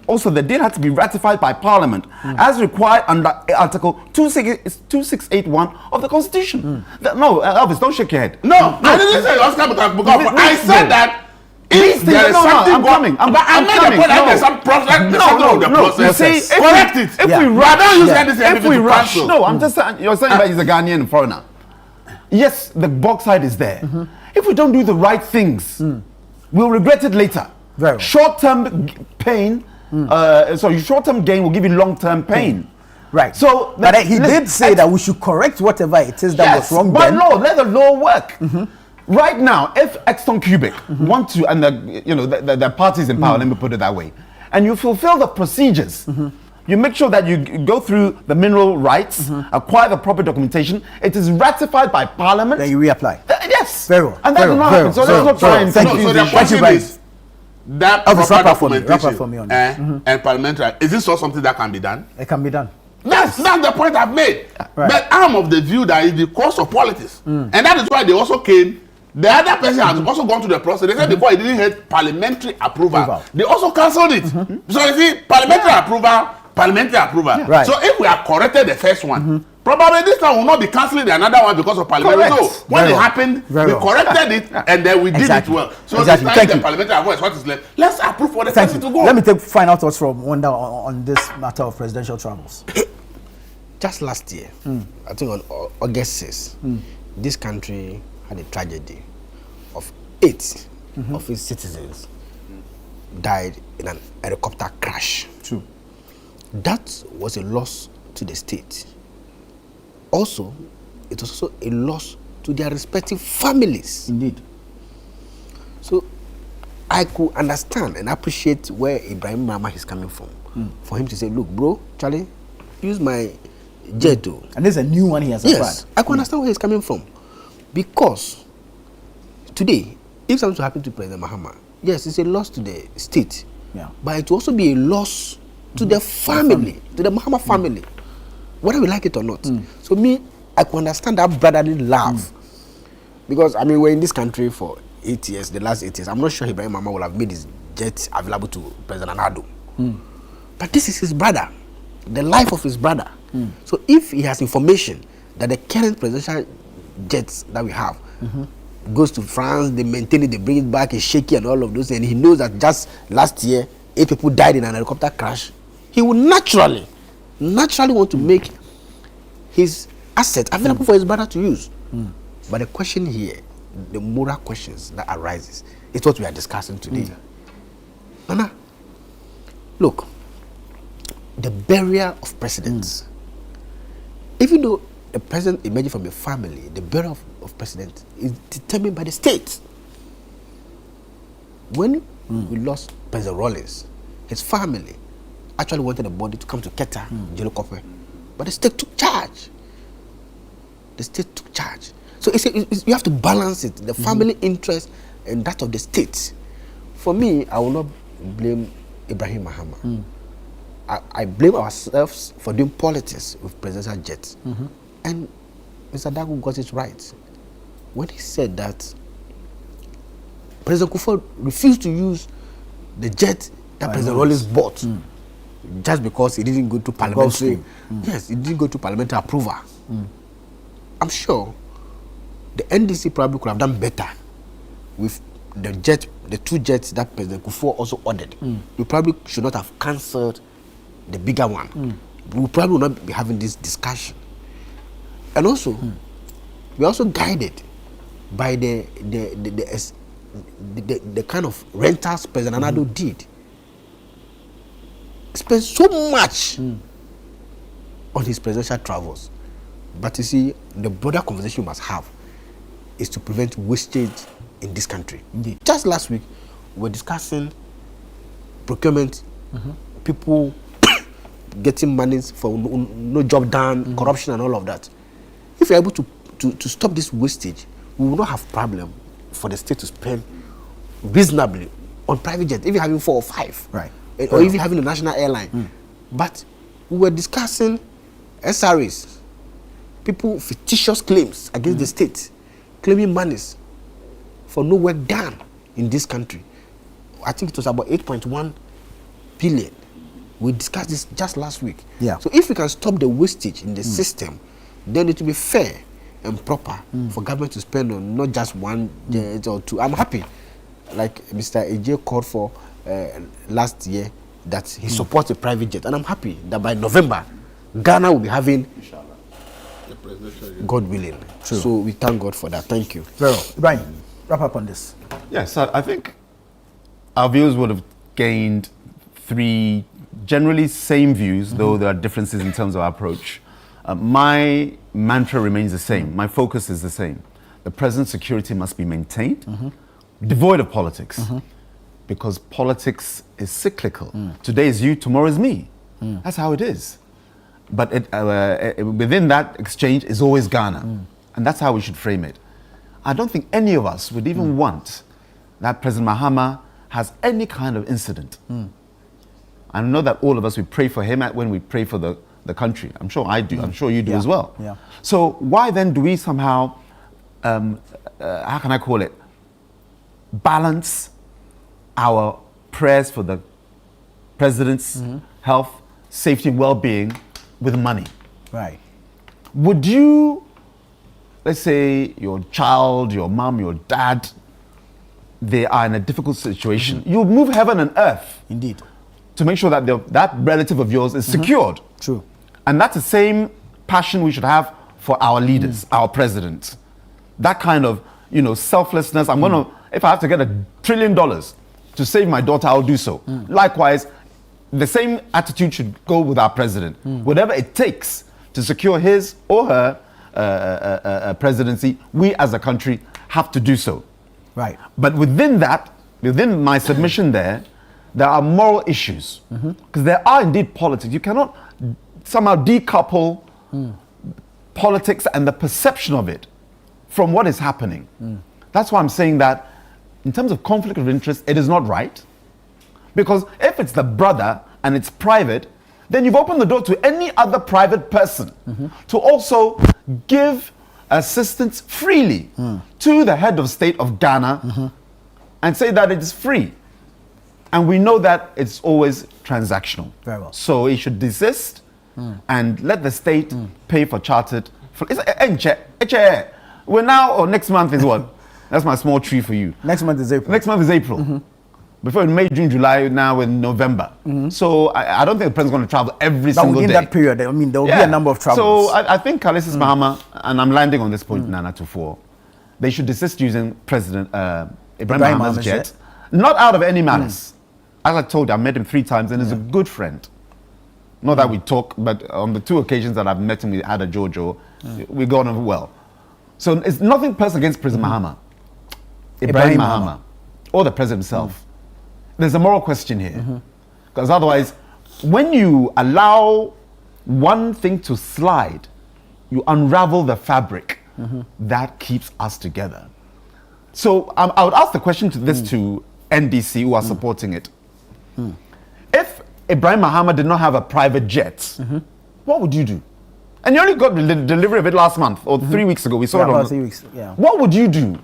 Also, the deal had to be ratified by Parliament as required under Article 2681 of the Constitution. No, Elvis, don't shake your head. No, I didn't say Oscar because I said that. If there is something I'm coming. I made the point that there's some process. Correct it. If we rush, no, I'm just saying, you're saying that he's a Ghanaian foreigner. Yes, the bauxite is there. If we don't do the right things, we'll regret it later. Short-term pain, short-term gain will give you long-term pain. Right. So, but he did say that we should correct whatever it is that was wrong. By law, let the law work. Right now, if Exxon Cubic want to, and the parties in power, let me put it that way, and you fulfill the procedures, you make sure that you go through the mineral rights, acquire the proper documentation, it is ratified by Parliament. Then you reapply. Yes. Very well. And that did not happen. So let's not try and thank you. So the question is that proper documentation and parliamentary, is this also something that can be done? It can be done. That's the point I've made. But I'm of the view that it's the course of politics. And that is why they also came. The other person has also gone through the process. They said because it didn't have parliamentary approval, they also cancelled it. So you see, parliamentary approval. Right. So if we have corrected the first one, probably this time will not be cancelling the another one because of parliamentary. So when it happened, we corrected it and then we did it well. So this time the parliamentary approval is what is left. Let's approve for the person to go. Let me take final thoughts from Wanda on this matter of presidential travels. Just last year, I think on August 6th, this country had a tragedy of 8 of its citizens died in an helicopter crash. True. That was a loss to the state. Also, it was also a loss to their respective families. Indeed. So, I could understand and appreciate where Ibrahim Mahama is coming from. For him to say, look, bro, Charlie, use my jet. And there's a new one he has acquired. Yes, I can understand where he's coming from. Because today, if something happened to President Mahama, yes, it's a loss to the state, Yeah. but it will also be a loss to the family, to the Mahama family, whether we like it or not. So me, I can understand that brotherly love, because I mean we're in this country for 8 years, the last 8 years. I'm not sure Ibrahim Mahama will have made his jet available to President Nadu, but this is his brother, the life of his brother. So if he has information that the current presidential jets that we have goes to France, they maintain it, they bring it back, it's shaky and all of those, and he knows that just last year 8 people died in an helicopter crash, he would naturally want to make his assets available for his brother to use. But the question here, the moral questions that arises, is what we are discussing today. Nana, look, the barrier of presidents, even though a president emerging from a family, the barrier of president is determined by the state. When we lost President Rawlings, his family actually wanted the body to come to Keta, Jelokope, but the state took charge. The state took charge. So you have to balance it, the family interest and that of the state. For me, I will not blame Ibrahim Mahama. I blame ourselves for doing politics with presidential jets. And Mr. Dagu got it right when he said that President Kufuor refused to use the jet that President Rawlings bought just because he didn't go to parliamentary. Yes, he didn't go to parliamentary approval. I'm sure the NDC probably could have done better with the 2 jets that President Kufuor also ordered. We probably should not have cancelled the bigger one. We probably will not be having this discussion. And also, we are also guided by the kind of rentals President Nadu did. Spent so much on his presidential travels. But you see, the broader conversation we must have is to prevent wastage in this country. Just last week, we were discussing procurement, people getting money for no job done, corruption and all of that. If we're able to stop this wastage, we will not have problem for the state to spend reasonably on private jets, if you're having 4 or 5. Right. Or if you're having a national airline. But we were discussing SRAs, people fictitious claims against the state, claiming monies for no work done in this country. I think it was about 8.1 billion. We discussed this just last week. Yeah. So if we can stop the wastage in the system, then it will be fair and proper for government to spend on not just 1 jet or 2. I'm happy, like Mr. AJ called for last year, that he supports a private jet, and I'm happy that by November, Ghana will be having, God willing. True. So we thank God for that. Thank you. Vero, Ibrahim, wrap up on this. Yes, I think our viewers would have gained 3 generally same views, though there are differences in terms of our approach. My mantra remains the same. My focus is the same. The president's security must be maintained, devoid of politics, because politics is cyclical. Today is you, tomorrow is me. That's how it is. But within that exchange is always Ghana. And that's how we should frame it. I don't think any of us would even want that President Mahama has any kind of incident. I know that all of us, we pray for him when we pray for the country. I'm sure I do. I'm sure you do as well. Yeah. So why then do we somehow, how can I call it, balance our prayers for the president's health, safety, and well-being with money? Right. Would you, let's say your child, your mom, your dad, they are in a difficult situation, you would move heaven and earth. Indeed. To make sure that that relative of yours is secured. True. And that's the same passion we should have for our leaders, our presidents. That kind of, selflessness. I'm going to, if I have to get $1 trillion to save my daughter, I'll do so. Likewise, the same attitude should go with our president. Whatever it takes to secure his or her presidency, we as a country have to do so. Right. But within that, within my submission there are moral issues. Because there are indeed politics. You cannot somehow decouple politics and the perception of it from what is happening. That's why I'm saying that in terms of conflict of interest, it is not right. Because if it's the brother and it's private, then you've opened the door to any other private person to also give assistance freely to the head of state of Ghana and say that it is free. And we know that it's always transactional. Very well. So he should desist and let the state pay for chartered. We're now, or next month is what? That's my small tree for you. Next month is April. Next month is April. Before in May, June, July, now in November. So I don't think the president's going to travel every single within day. that period, I mean, there will be a number of travels. So I think Khaleesi's Mahama, and I'm landing on this point, Nana Tufo, they should desist using President Ibrahim Mahama's jet, not out of any malice. As I told you, I met him 3 times, and he's a good friend. Not that we talk, but on the 2 occasions that I've met him, we had a Jojo, we got on well. So it's nothing personal against President Mahama, Ibrahim Mahama, or the president himself. There's a moral question here. Because otherwise, when you allow one thing to slide, you unravel the fabric that keeps us together. So I would ask the question to this to NDC who are supporting it. If Ibrahim Mahama did not have a private jet, what would you do? And you only got the delivery of it last month or 3 weeks ago. We saw it on 3 weeks. Yeah. What would you do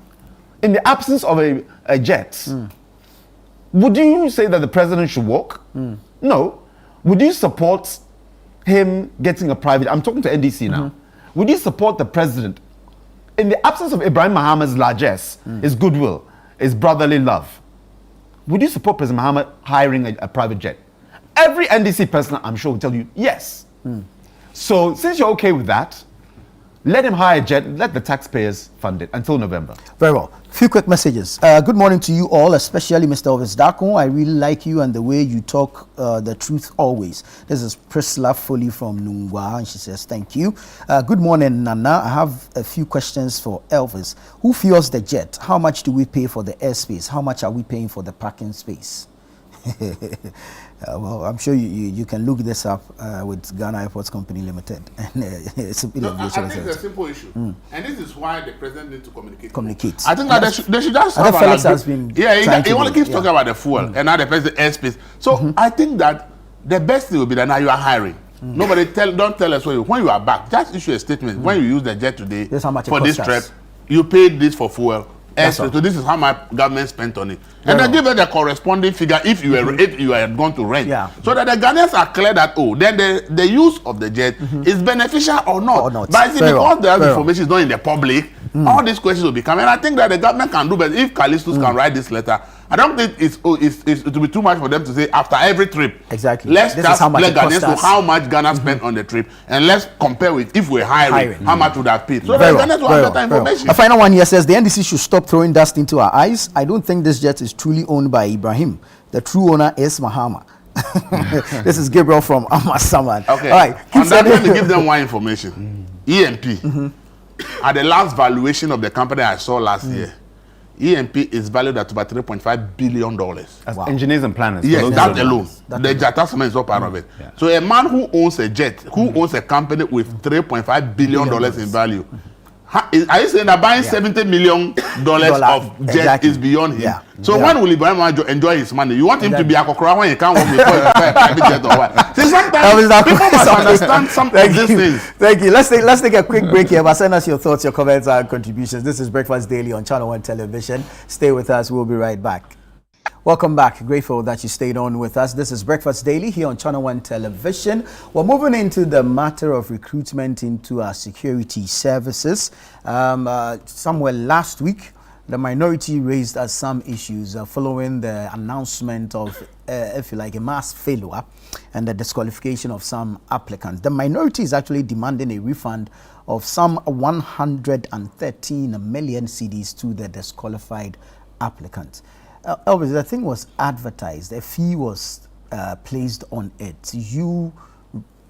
in the absence of a jet? Would you say that the president should walk? No. Would you support him getting a private? I'm talking to NDC now. Would you support the president in the absence of Ibrahim Mahama's largesse, his goodwill, his brotherly love? Would you support President Mahama hiring a private jet? Every NDC person, I'm sure, will tell you yes. So since you're okay with that, let him hire a jet, let the taxpayers fund it until November. Very well. Few quick messages. Good morning to you all, especially Mr. Elvis Darko. I really like you and the way you talk the truth always. This is Priscilla Foley from Nungwa, and she says, thank you. Good morning, Nana. I have a few questions for Elvis. Who fuels the jet? How much do we pay for the airspace? How much are we paying for the parking space? Well, I'm sure you can look this up with Ghana Airports Company Limited. And it's a bit of I think it's a simple issue, and this is why the president needs to communicate. I think that they should just have Felix has been he only keeps talking about the fuel and now the president airspace. So I think that the best thing will be that now you are hiring. Nobody don't tell us when you are back. Just issue a statement. When you use the jet today for this trip, you paid this for fuel. So this is how my government spent on it, and then give it the corresponding figure if you are going to rent, so that the Ghanaians are clear that then the use of the jet is beneficial or not. But see, because the information is not in the public, all these questions will be coming. And I think that the government can do better. If Callistus can write this letter, I don't think it will be too much for them to say after every trip. Exactly. Let's just let Ghanaians know how much Ghana spent on the trip, and let's compare with if we're hiring. How much would that pay? So the Ghanaians will have better information. A final one here says the NDC should stop throwing dust into our eyes. I don't think this jet is truly owned by Ibrahim. The true owner is Mahama. This is Gabriel from Amasaman. Okay. All right. On that, let me give them one information. EMP. At the last valuation of the company I saw last year, EMP is valued at about $3.5 billion. As engineers and planners. Yes, that alone. The jet is not part of it. So a man who owns a jet, who owns a company with $3.5 billion in value, are you saying that buying $70 million of jet is beyond him? So when will Ibrahim enjoy his money? You want him to be a kokora when he can't work before a private jet or what? See, sometimes people must understand some of these things. Thank you. Let's take a quick break here, but send us your thoughts, your comments, and contributions. This is Breakfast Daily on Channel One Television. Stay with us. We'll be right back. Welcome back. Grateful that you stayed on with us. This is Breakfast Daily here on Channel One Television. We're moving into the matter of recruitment into our security services. Somewhere last week, the minority raised some issues following the announcement of, if you like, a mass failure and the disqualification of some applicants. The minority is actually demanding a refund of some 113 million cedis to the disqualified applicants. Elvis, the thing was advertised, a fee was placed on it. You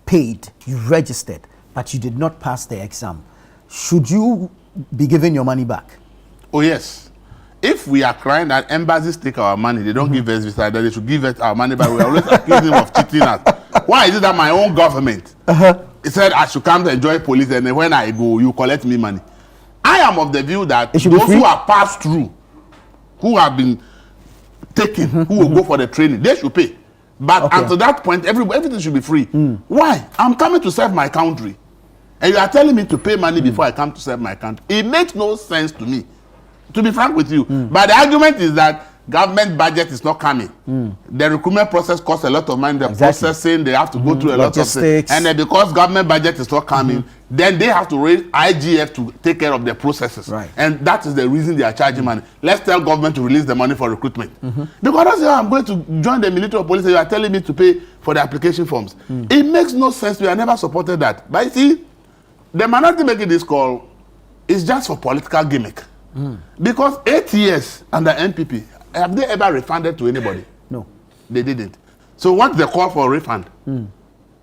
paid, you registered, but you did not pass the exam. Should you be given your money back? Oh, yes. If we are crying that embassies take our money, they don't give us visa, then they should give us our money back. We are always accusing them of cheating us. Why is it that my own government it said I should come to enjoy police, and then when I go, you collect me money? I am of the view that It should those be free? who are passed through, who have been taken, who will go for the training, they should pay. But Okay. until that point, everything should be free. Why? I'm coming to serve my country. And you are telling me to pay money before I come to serve my country. It makes no sense to me, to be frank with you. But the argument is that government budget is not coming. The recruitment process costs a lot of money. The processing, they have to go through a lot of things. And then because government budget is not coming, then they have to raise IGF to take care of their processes. Right. And that is the reason they are charging money. Let's tell government to release the money for recruitment. Because that's how I'm going to join the military or police and you are telling me to pay for the application forms. It makes no sense. We have never supported that. But you see, the minority making this call is just for political gimmick. Because 8 years under NPP, have they ever refunded to anybody? No. They didn't. So what's the call for refund?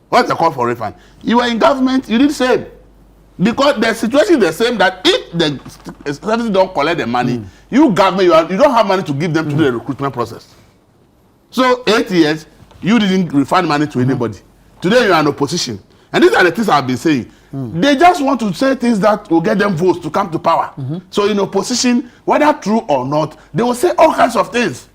What's the call for refund? You were in government, you did same. Because the situation is the same that if the services don't collect the money, you government, you don't have money to give them to the recruitment process. So 8 years, you didn't refund money to anybody. Today you are in opposition. And these are the things I've been saying. They just want to say things that will get them votes to come to power. So in opposition, whether true or not, they will say all kinds of things.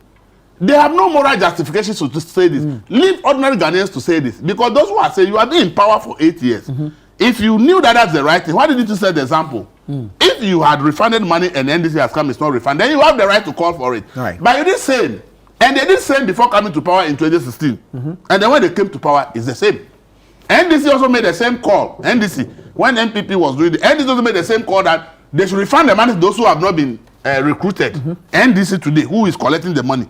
They have no moral justification to say this. Leave ordinary Ghanaians to say this. Because those who are saying you have been in power for 8 years. If you knew that that's the right thing, why didn't you set the example? If you had refunded money and NDC has come, it's not refunded, then you have the right to call for it. Right. But you did same. And they did same before coming to power in 2016. And then when they came to power, it's the same. NDC also made the same call. NDC, when NPP was doing it, NDC also made the same call that they should refund the money to those who have not been recruited. NDC today, who is collecting the money.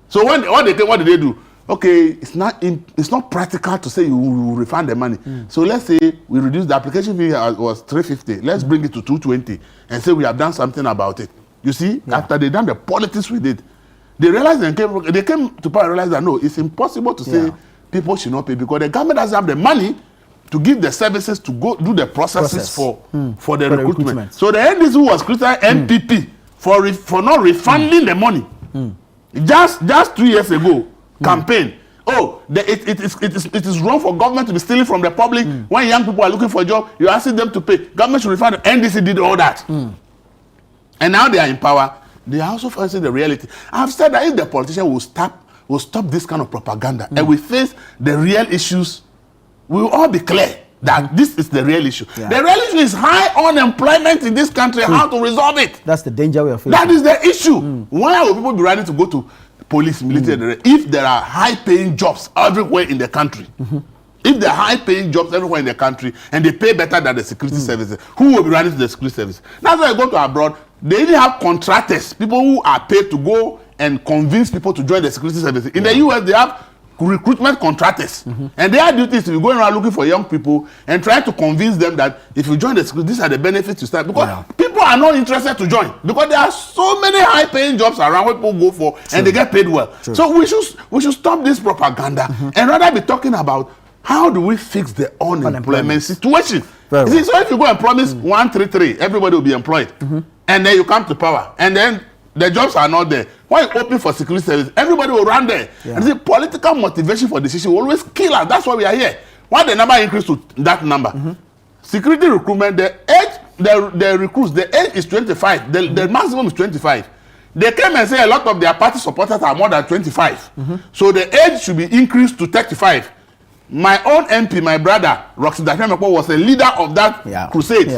So when what did they do? Okay, it's not practical to say you will refund the money. So let's say we reduce the application fee was 350. Let's bring it to 220 and say we have done something about it. You see, after they done the politics with it, they realized they came to power and realized that no, it's impossible to say people should not pay because the government doesn't have the money to give the services to go do the processes for the recruitment. So the NDC was criticized NPP for not refunding the money. Just 2 years ago, campaign. Oh, it is wrong for government to be stealing from the public. When young people are looking for a job, you're asking them to pay. Government should refund. NDC did all that. And now they are in power. They are also facing the reality. I've said that if the politician will stop this kind of propaganda and we face the real issues, we will all be clear that this is the real issue. The real issue is high unemployment in this country. How to resolve it? That's the danger we are facing. That is the issue. Why will people be ready to go to police, military, if there are high-paying jobs everywhere in the country? If there are high-paying jobs everywhere in the country and they pay better than the security services, who will be running to the security service? That's why I go to abroad. They even have contractors, people who are paid to go and convince people to join the security services. In the US, they have recruitment contractors. And their duty is to be going around looking for young people and trying to convince them that if you join the security, these are the benefits you start. Because people are not interested to join. Because there are so many high-paying jobs around where people go for and they get paid well. So we should stop this propaganda and rather be talking about how do we fix the unemployment situation. You see, so if you go and promise 133, everybody will be employed. And then you come to power. And then the jobs are not there. When you open for security service, everybody will run there. And the political motivation for decision will always kill us. That's why we are here. Why the number increase to that number? Security recruitment, the age, the recruits, the age is 25. The maximum is 25. They came and say a lot of their party supporters are more than 25. So the age should be increased to 35. My own MP, my brother, Roxy Dafemeko, was a leader of that crusade.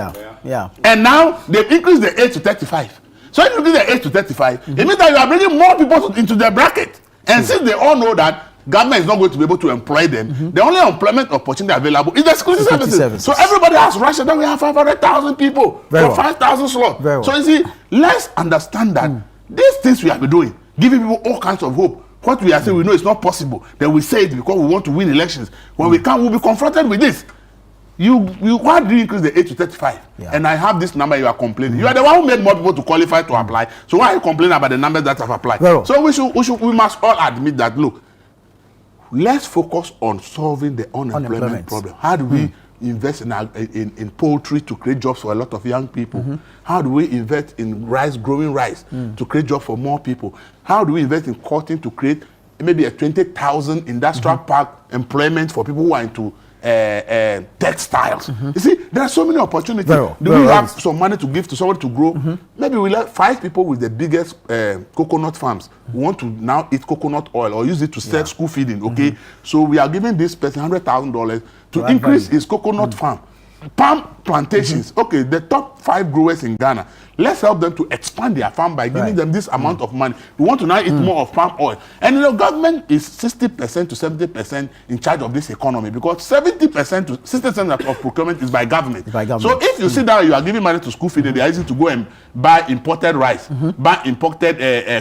And now they've increased the age to 35. So if you increase the age to 35, it means that you are bringing more people into the bracket. And since they all know that government is not going to be able to employ them, the only employment opportunity available is the security services. So everybody has rushed, and then we have 500,000 people for 5,000 slots. So you see, let's understand that these things we have been doing, giving people all kinds of hope. What we are saying, we know it's not possible. Then we say it because we want to win elections. When we can't, we'll be confronted with this. Why do you increase the age to 35? And I have this number, you are complaining. You are the one who made more people to qualify to apply. So why are you complaining about the numbers that have applied? So we must all admit that, look, let's focus on solving the unemployment problem. How do we invest in poultry to create jobs for a lot of young people? How do we invest in growing rice to create jobs for more people? How do we invest in cotton to create maybe a 20,000 industrial park employment for people who are into textiles. You see, there are so many opportunities. Do we have some money to give to someone to grow? Maybe we let 5 people with the biggest coconut farms who want to now eat coconut oil or use it to sell school feeding. Okay, so we are giving this person $100,000 to increase his coconut farm. Palm plantations. Okay, the top 5 growers in Ghana. Let's help them to expand their farm by giving them this amount of money. We want to now eat more of palm oil. And government is 60% to 70% in charge of this economy because 70% to 60% of procurement is by government. So if you sit down, you are giving money to school feeding, they are easy to go and buy imported rice, buy imported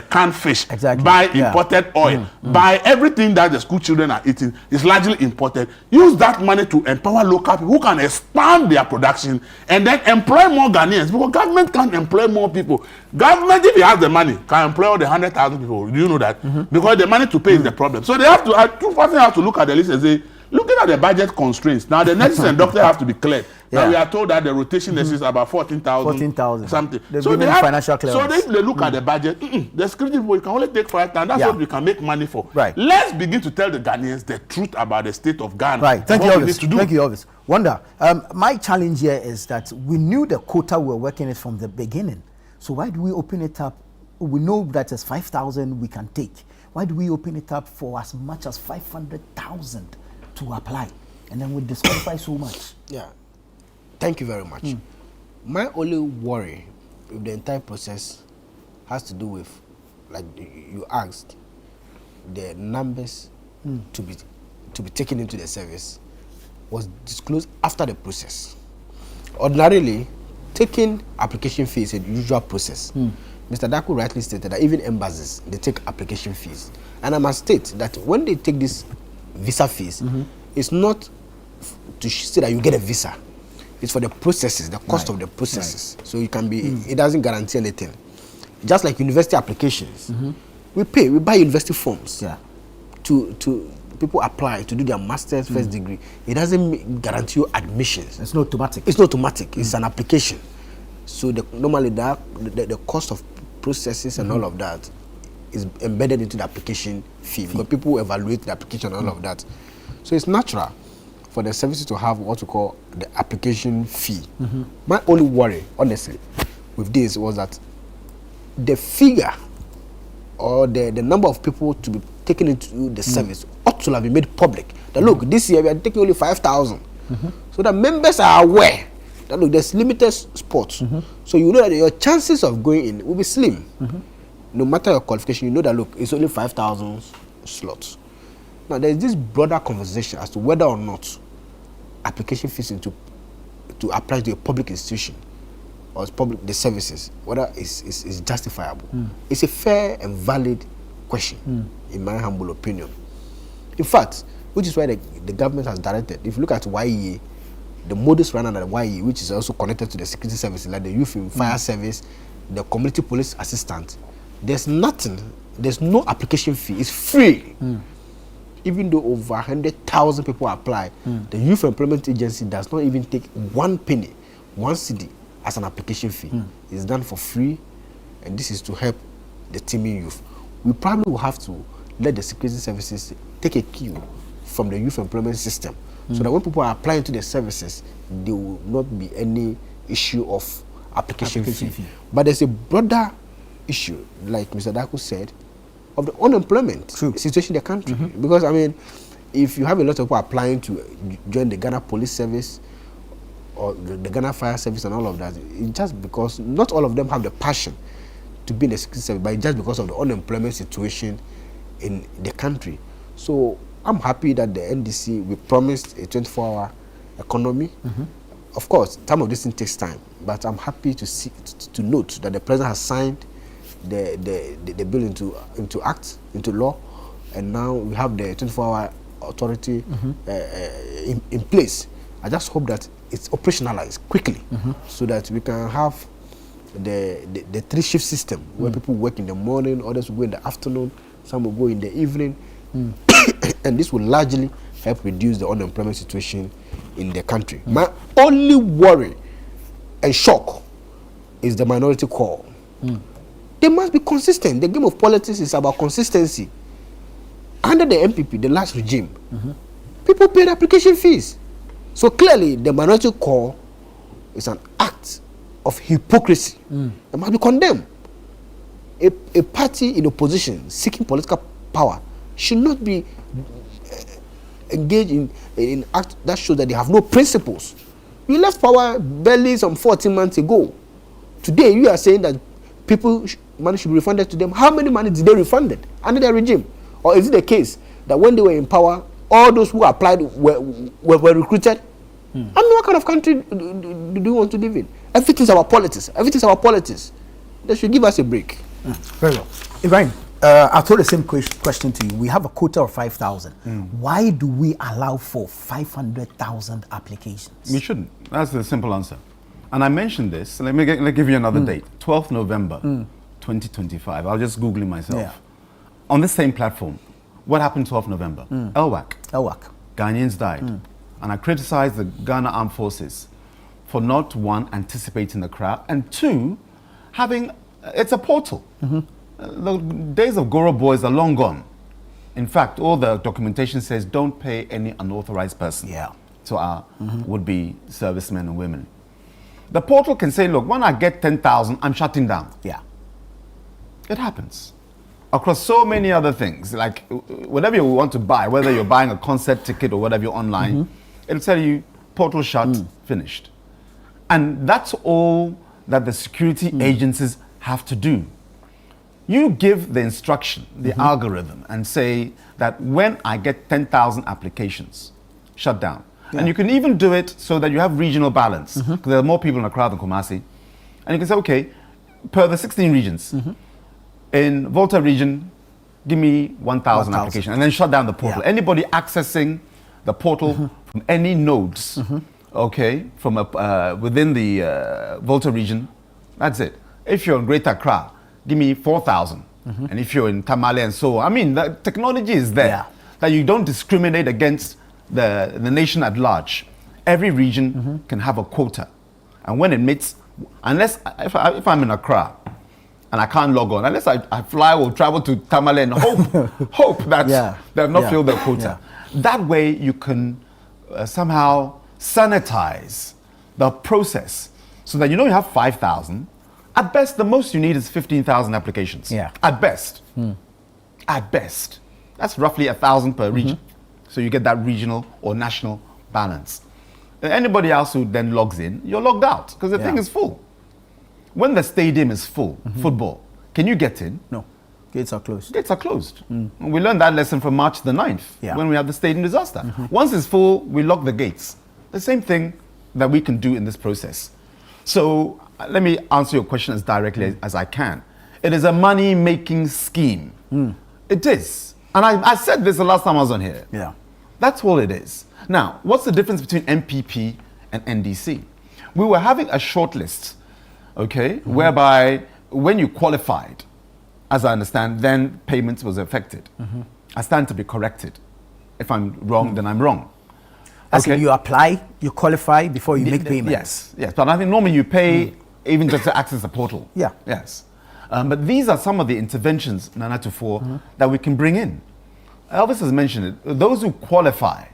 canned fish, buy imported oil, buy everything that the school children are eating is largely imported. Use that money to empower local people who can expand their production and then employ more Ghanaians because government can't employ more people. Government, if it has the money, can employ all the 100,000 people. Do you know that? Because the money to pay is the problem. So they have to, first have to look at the list and say, looking at the budget constraints, now the nurses and doctors have to be cleared. Now we are told that the rotation nurses is about 14,000 something. So they have financial clearance. So if they look at the budget, the security people can only take 5,000. That's what we can make money for. Let's begin to tell the Ghanaians the truth about the state of Ghana. Thank you, Elvis. Thank you, Elvis. Wonder, my challenge here is that we knew the quota we were working it from the beginning. So why do we open it up? We know that it's 5,000 we can take. Why do we open it up for as much as 500,000 to apply? And then we disqualify so much. Yeah. Thank you very much. My only worry with the entire process has to do with, like you asked, the numbers to be taken into the service was disclosed after the process. Ordinarily, taking application fees is a usual process. Mr. Daku rightly stated that even embassies, they take application fees. And I must state that when they take these visa fees, it's not to say that you get a visa. It's for the processes, the cost of the processes. So you can be, it doesn't guarantee anything. Just like university applications, we buy university forms to people apply to do their master's first degree. It doesn't guarantee you admissions. It's not automatic. It's not automatic. It's an application. So normally the cost of processes and all of that is embedded into the application fee because people evaluate the application and all of that. So it's natural for the services to have what we call the application fee. My only worry, honestly, with this was that the figure or the number of people to be taken into the service ought to have been made public. That look, this year we are taking only 5,000. So that members are aware that look, there's limited spots. So you know that your chances of going in will be slim. No matter your qualification, you know that look, it's only 5,000 slots. Now there's this broader conversation as to whether or not application fees to apply to a public institution or public the services, whether is justifiable. It's a fair and valid question, in my humble opinion. In fact, which is why the government has directed, if you look at YEA, the modus run under the YEA, which is also connected to the security services, like the youth in fire service, the community police assistant, there's no application fee, it's free. Even though over 100,000 people apply, the Youth Employment Agency does not even take 1 penny, 1 cedi as an application fee. It's done for free, and this is to help the teeming youth. We probably will have to let the security services take a cue from the youth employment system, so that when people are applying to the services, there will not be any issue of application fee. But there's a broader issue, like Mr. Daku said, of the unemployment situation in the country. Because, I mean, if you have a lot of people applying to join the Ghana Police Service or the Ghana Fire Service and all of that, it's just because not all of them have the passion to be in the security service, but just because of the unemployment situation in the country. So I'm happy that the NDC, we promised a 24-hour economy. Of course, some of this thing takes time, but I'm happy to note that the president has signed the bill into law, and now we have the 24-hour authority in place. I just hope that it's operationalized quickly, so that we can have the 3-shift system where people work in the morning, others will go in the afternoon, some will go in the evening, and this will largely help reduce the unemployment situation in the country. My only worry and shock is the minority call. They must be consistent. The game of politics is about consistency. Under the MPP, the last regime, people paid application fees. So clearly, the minority call is an act of hypocrisy. It must be condemned. A party in opposition seeking political power should not be engaged in act that shows that they have no principles. You left power barely some 14 months ago. Today, you are saying that money should be refunded to them. How many money did they refund it under their regime? Or is it the case that when they were in power, all those who applied were recruited? I mean, what kind of country do you want to live in? Everything's about politics. Everything's about politics. They should give us a break. Very well. Ibrahim, I'll throw the same question to you. We have a quota of 5,000. Why do we allow for 500,000 applications? We shouldn't. That's the simple answer. And I mentioned this. Let me give you another date. 12th November, 2025. I'll just Google it myself. Yeah. On this same platform, what happened 12th November? Elwak. Ghanaians died. And I criticized the Ghana Armed Forces for not, one, anticipating the crowd, and two, it's a portal. The days of Goro boys are long gone. In fact, all the documentation says don't pay any unauthorized person to our would-be servicemen and women. The portal can say, look, when I get 10,000, I'm shutting down. Yeah. It happens. Across so many other things, like whatever you want to buy, whether you're buying a concert ticket or whatever you're online, it'll tell you, portal shut, finished. And that's all that the security agencies have to do. You give the instruction, the algorithm, and say that when I get 10,000 applications, shut down. Yeah. And you can even do it so that you have regional balance, because there are more people in the crowd than Kumasi. And you can say, okay, per the 16 regions, in Volta region, give me 1,000 applications, and then shut down the portal. Yeah. Anybody accessing the portal from any nodes, okay, from within the Volta region, that's it. If you're in Greater Accra, give me 4,000. And if you're in Tamale and so on, I mean, the technology is there, that you don't discriminate against the nation at large. Every region can have a quota. And when it meets, unless, if I'm in Accra, and I can't log on, unless I fly or travel to Tamale and hope that they have not filled their quota. That way you can somehow sanitize the process so that you have 5,000. At best, the most you need is 15,000 applications. Yeah. At best. At best. That's roughly 1,000 per region. So you get that regional or national balance. And anybody else who then logs in, you're logged out because the thing is full. When the stadium is full, football, can you get in? No. Gates are closed. Gates are closed. We learned that lesson from March the 9th when we had the stadium disaster. Once it's full, we lock the gates. The same thing that we can do in this process. So let me answer your question as directly as I can. It is a money-making scheme. It is. And I said this the last time I was on here. Yeah. That's all it is. Now, what's the difference between MPP and NDC? We were having a short list, okay, whereby when you qualified, as I understand, then payments was affected. I stand to be corrected. If I'm wrong, then I'm wrong. As you apply, you qualify before you make payments. Yes. But I think normally you pay even just to access the portal. Yeah. Yes. But these are some of the interventions, Nana Tufo, that we can bring in. Elvis has mentioned it. Those who qualify,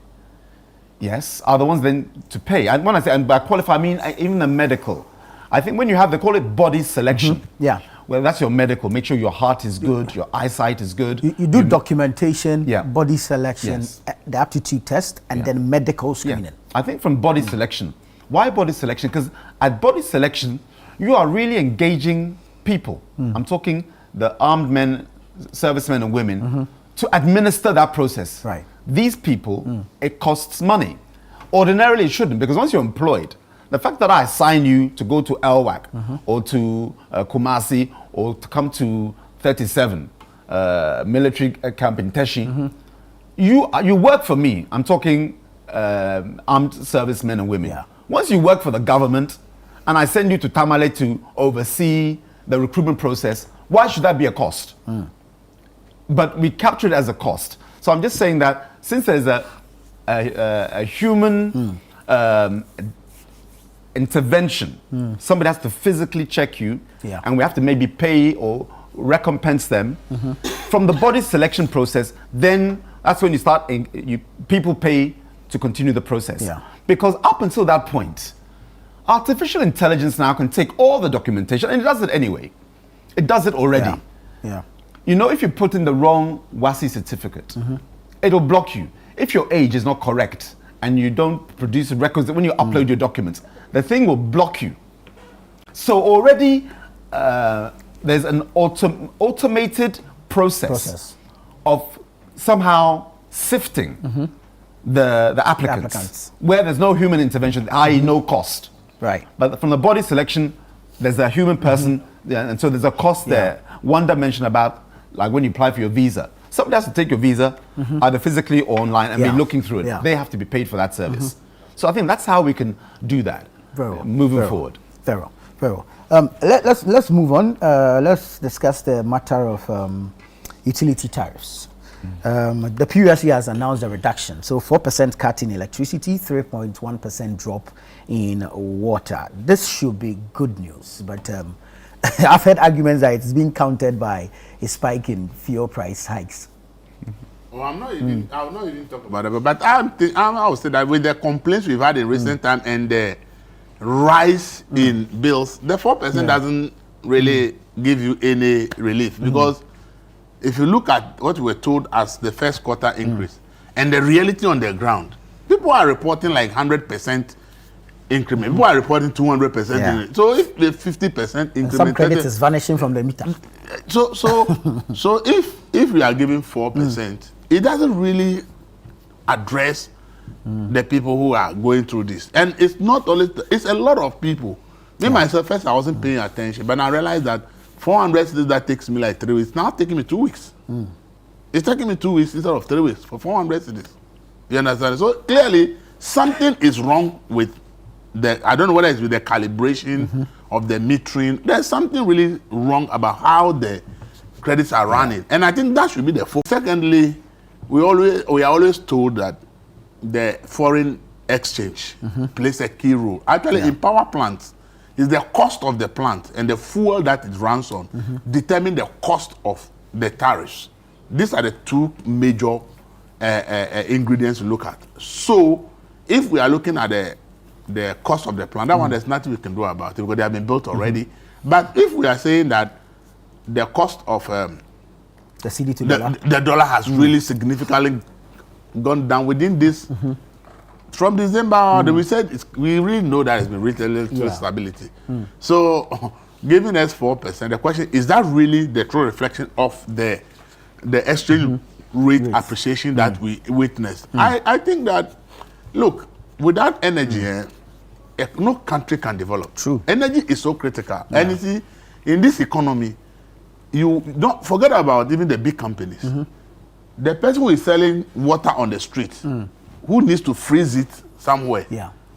yes, are the ones then to pay. And when I say, and by qualify, I mean even the medical. I think when you have, they call it body selection. Yeah. Well, that's your medical. Make sure your heart is good, your eyesight is good. You do documentation, body selection, the aptitude test, and then medical screening. I think from body selection. Why body selection? Because at body selection, you are really engaging people. I'm talking the armed men, servicemen and women, to administer that process. Right. These people, it costs money. Ordinarily, it shouldn't, because once you're employed, the fact that I assign you to go to Elwak or to Kumasi or to come to 37 military camp in Teshi, you work for me. I'm talking armed servicemen and women. Yeah. Once you work for the government and I send you to Tamale to oversee the recruitment process, why should that be a cost? But we capture it as a cost. So I'm just saying that since there's a human intervention, somebody has to physically check you, and we have to maybe pay or recompense them from the body selection process. Then that's when you start. People pay to continue the process. Yeah. Because up until that point, artificial intelligence now can take all the documentation, and it does it anyway. It does it already. Yeah. You know, if you put in the wrong WASI certificate, it'll block you. If your age is not correct and you don't produce records when you upload your documents, the thing will block you. So already there's an automated process of somehow sifting the applicants where there's no human intervention, i.e. no cost. Right. But from the body selection, there's a human person, and so there's a cost there. Wanda mentioned about, like when you apply for your visa, somebody has to take your visa, either physically or online, and be looking through it. Yeah. They have to be paid for that service. So I think that's how we can do that, moving forward. Very well. Let's move on. Let's discuss the matter of utility tariffs. The PUSC has announced a reduction, so 4% cut in electricity, 3.1% drop in water. This should be good news, but I've heard arguments that it's being countered by a spike in fuel price hikes. Well, I will not even talk about it, but I would say that with the complaints we've had in recent time and the rise in bills, the 4% doesn't really give you any relief, because if you look at what we were told as the first quarter increase and the reality on the ground, people are reporting like 100% increment. People are reporting 200% increment. So if the 50% increment, some credit is vanishing from the meter. So if we are giving 4%, it doesn't really address the people who are going through this. And it's not only, it's a lot of people. Me myself, first I wasn't paying attention, but I realized that 400 cities that takes me like 3 weeks, now taking me 2 weeks. It's taking me 2 weeks instead of 3 weeks for 400 cities. You understand? So clearly something is wrong with I don't know whether it's with the calibration of the metering. There's something really wrong about how the credits are running. And I think that should be the focus. Secondly, we are always told that the foreign exchange plays a key role. Actually, in power plants, it's the cost of the plant and the fuel that it runs on determine the cost of the tariffs. These are the two major ingredients to look at. So if we are looking at the cost of the plant, that one there's nothing we can do about it because they have been built already. But if we are saying that the cost of the CD to dollar, the dollar has really significantly gone down within this. From December, we said we really know that it's been relative stability. So, giving us 4%, the question is that really the true reflection of the exchange rate appreciation that we witnessed? I think that, look, without energy, no country can develop. True. Energy is so critical. And you see, in this economy, you don't forget about even the big companies. The person who is selling water on the street, who needs to freeze it somewhere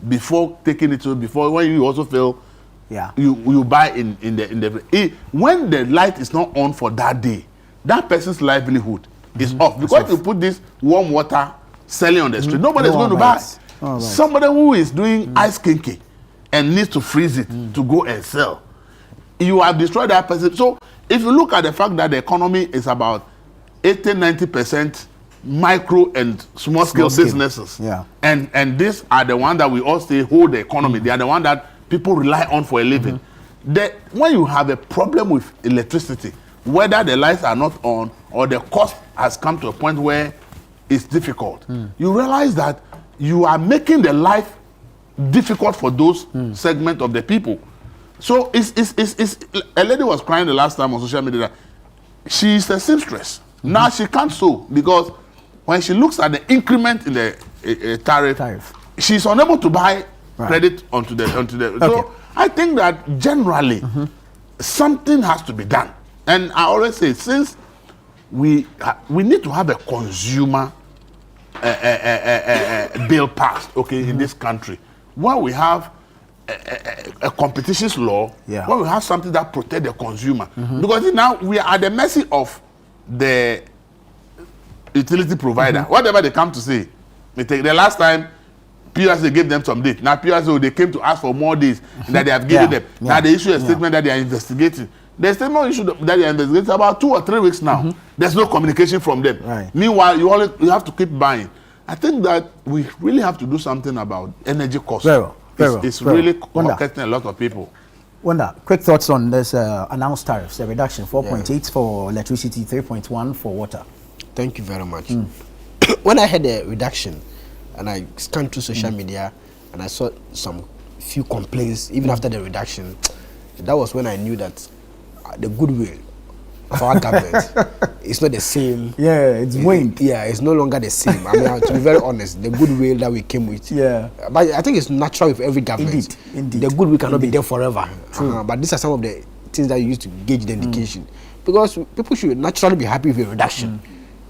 before taking it to, before when you also feel you buy in the when the light is not on for that day, that person's livelihood is off, because you put this warm water selling on the street, nobody's going to buy. Somebody who is doing ice kinky and needs to freeze it to go and sell, you have destroyed that person. So if you look at the fact that the economy is about 80-90% micro and small scale businesses, and these are the ones that we all say hold the economy. They are the ones that people rely on for a living. When you have a problem with electricity, whether the lights are not on or the cost has come to a point where it's difficult, you realize that you are making the life difficult for those segment of the people. So it's a lady was crying the last time on social media that she's a seamstress. Now she can't sew because when she looks at the increment in the tariff, she's unable to buy credit onto the. So I think that generally something has to be done. And I always say, since we need to have a consumer bill passed, in this country, where we have a competitions law, where we have something that protects the consumer. Because now we are at the mercy of the utility provider. Whatever they come to say, the last time PUSC gave them some date. Now PUSC, they came to ask for more days that they have given them. Now they issue a statement that they are investigating. The statement issued that they are investigating about 2 or 3 weeks now. There's no communication from them. Meanwhile, you have to keep buying. I think that we really have to do something about energy costs. Very well, It's really affecting a lot of people. Wonder, quick thoughts on this announced tariffs, a reduction, 4.8 for electricity, 3.1 for water. Thank you very much. When I heard the reduction, and I scanned through social media, and I saw some few complaints, even after the reduction, that was when I knew that the goodwill of our government is not the same. Yeah, it's waned. Yeah, it's no longer the same. I mean, to be very honest, the goodwill that we came with. Yeah. But I think it's natural with every government. Indeed. The goodwill cannot be there forever. But these are some of the things that you use to gauge the indication. Because people should naturally be happy with a reduction.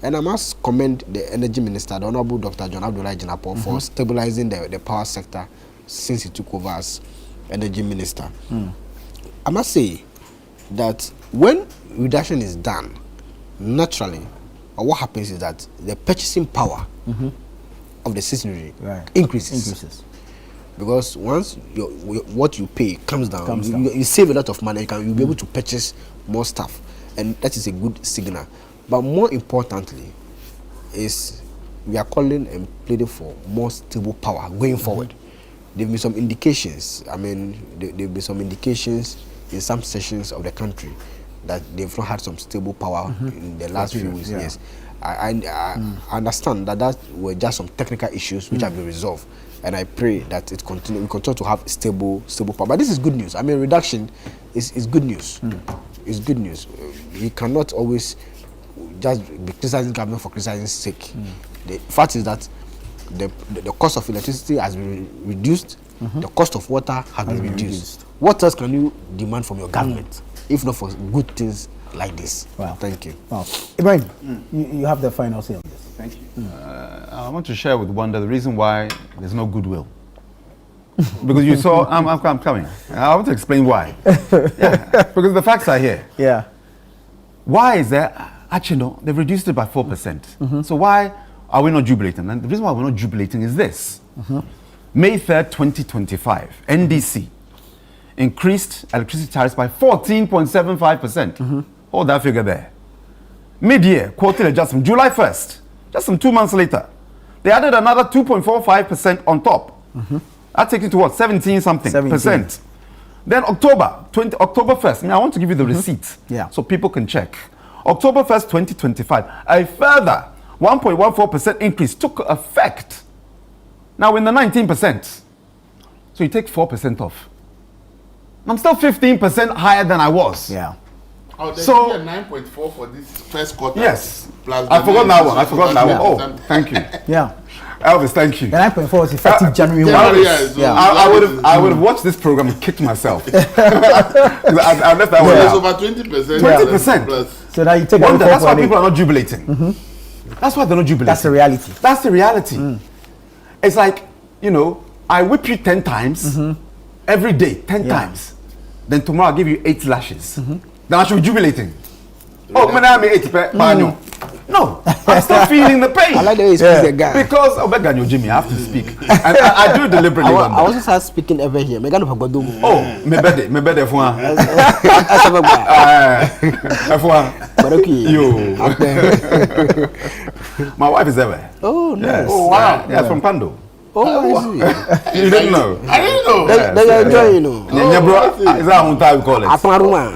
And I must commend the Energy Minister, the Honorable Dr. John Abdullahi Jinapo, for stabilizing the power sector since he took over as Energy Minister. I must say that when reduction is done, naturally, what happens is that the purchasing power of the citizenry increases. Because once what you pay comes down, you save a lot of money, you'll be able to purchase more stuff. And that is a good signal. But more importantly, is we are calling and pleading for more stable power going forward. There have been some indications, I mean, there have been some indications in some sections of the country that they've not had some stable power in the last few weeks. Yes, I understand that were just some technical issues which have been resolved, and I pray that we continue to have stable power. But this is good news. I mean, reduction is good news. It's good news. We cannot always just be criticizing government for criticizing sake. The fact is that the cost of electricity has been reduced. The cost of water has been reduced. What else can you demand from your government, if not for good things like this? Wow. Thank you. Wow. Ibrahim, you have the final say on this. Thank you. I want to share with Wanda the reason why there's no goodwill. Because you saw, I'm coming. I want to explain why. Because the facts are here. Yeah. Why is there? Actually, no, they've reduced it by 4%. So why are we not jubilating? And the reason why we're not jubilating is this. May 3rd, 2025, NDC increased electricity tariffs by 14.75%. Hold that figure there. Mid-year, quarterly adjustment, July 1st, just some 2 months later, they added another 2.45% on top. That takes it to what, 17-something%. Then October 1st, I want to give you the receipt so people can check. October 1st, 2025, a further 1.14% increase took effect. Now in the 19%. So you take 4% off. I'm still 15% higher than I was. Yeah. Oh, there's So- a 9.4 for this first quarter. Yes. Plus I the forgot that one. 9%. Oh, thank you. Yeah. Elvis, thank you. The 9.4 was effective January 1. January, yeah, so- I would have watched this program and kicked myself. I left that one There's out. over 20%. 20%. Plus. So now you take Wonder, that's why 4.8. people are not jubilating. That's why they're not jubilating. That's the reality. That's the reality. It's like, I whip you 10 times every day, 10 times. Then tomorrow I'll give you 8 lashes. Then I should be jubilating. Oh, man, I'm 8 panyo. No, I'm still feeling the pain. I like the way you speak the guy. Because Obeganyo Jimmy, I have to speak. And I do it deliberately. I also start speaking ever here. Megano Pagodo. Oh, me bede for one. But okay. You. My wife is ever. Oh, nice. Yes. Oh, wow. Yeah, from Pando. Oh, I see. You didn't know? I didn't know. They enjoy, you know. Yeah, bro. Is that how we call it? Aparuma.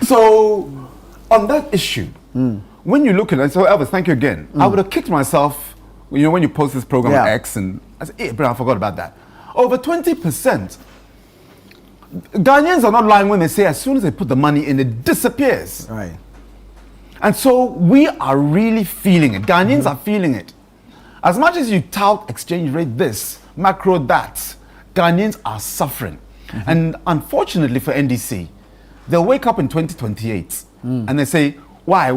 So, on that issue, when you look at it, so Elvis, thank you again. I would have kicked myself, when you post this program on X, and I said, hey, bro, I forgot about that. Over 20%. Ghanaians are not lying when they say as soon as they put the money in, it disappears. Right. And so we are really feeling it. Ghanaians are feeling it. As much as you tout exchange rate this, macro that, Ghanaians are suffering. And unfortunately for NDC, they'll wake up in 2028 and they say, why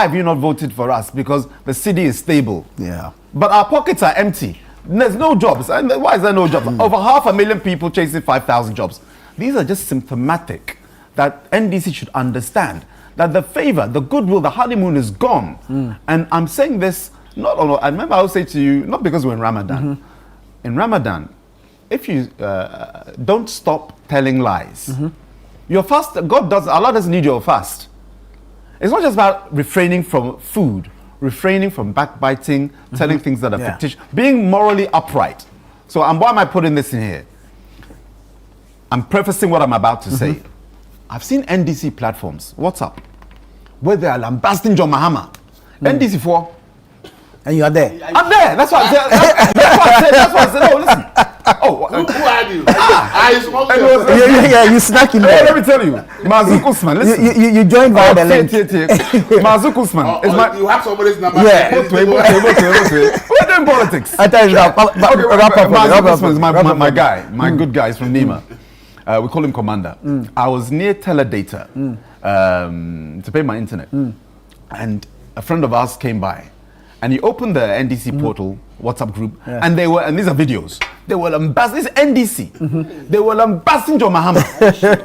have you not voted for us? Because the city is stable. Yeah. But our pockets are empty. There's no jobs. And why is there no jobs? Over 500,000 people chasing 5,000 jobs. These are just symptomatic that NDC should understand that the favor, the goodwill, the honeymoon is gone. And I'm saying this, I remember I would say to you, not because we're in Ramadan. In Ramadan, if you don't stop telling lies, your fast, Allah doesn't need your fast. It's not just about refraining from food refraining from backbiting, telling things that are fictitious, being morally upright. So why am I putting this in here? I'm prefacing what I'm about to say. I've seen NDC platforms, what's up, where they are lambasting John Mahama. NDC 4. And you are there. I'm there. That's what I said. That's what I said. No, listen. Oh, Who are you? You snuck in Hey, there. let me tell you, Mazuk Usman. Listen. You joined via the link. Mazuk Usman is my. You have somebody's number. Yeah. We're doing politics. I tell you now. Wrap up. Mazuk Usman is my guy, my good guy. He's from Nima. We call him Commander. I was near Teledata to pay my internet, and a friend of ours came by, and he opened the NDC portal WhatsApp group, and these are videos. They were lambasting. This NDC. They were lambasting John Mahama.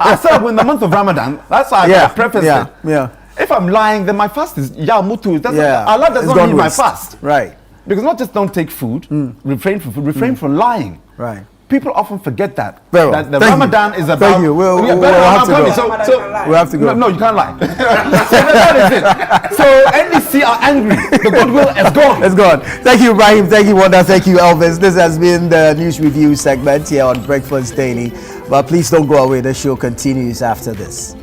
I said, in the month of Ramadan, that's why I prefaced it. Yeah. If I'm lying, then my fast is Mutu. Allah does It's not need my waste. fast. Right. Because not just don't take food, refrain from food, refrain from lying. Right. People often forget that. Very well. That the Thank Ramadan is about. Thank you. We'll have to go. We have to go. No, you can't lie. So that is it. So NDC are angry. The goodwill is gone. It's gone. Thank you, Ibrahim. Thank you, Wanda. Thank you, Elvis. This has been the news review segment here on Breakfast Daily. But please don't go away. The show continues after this.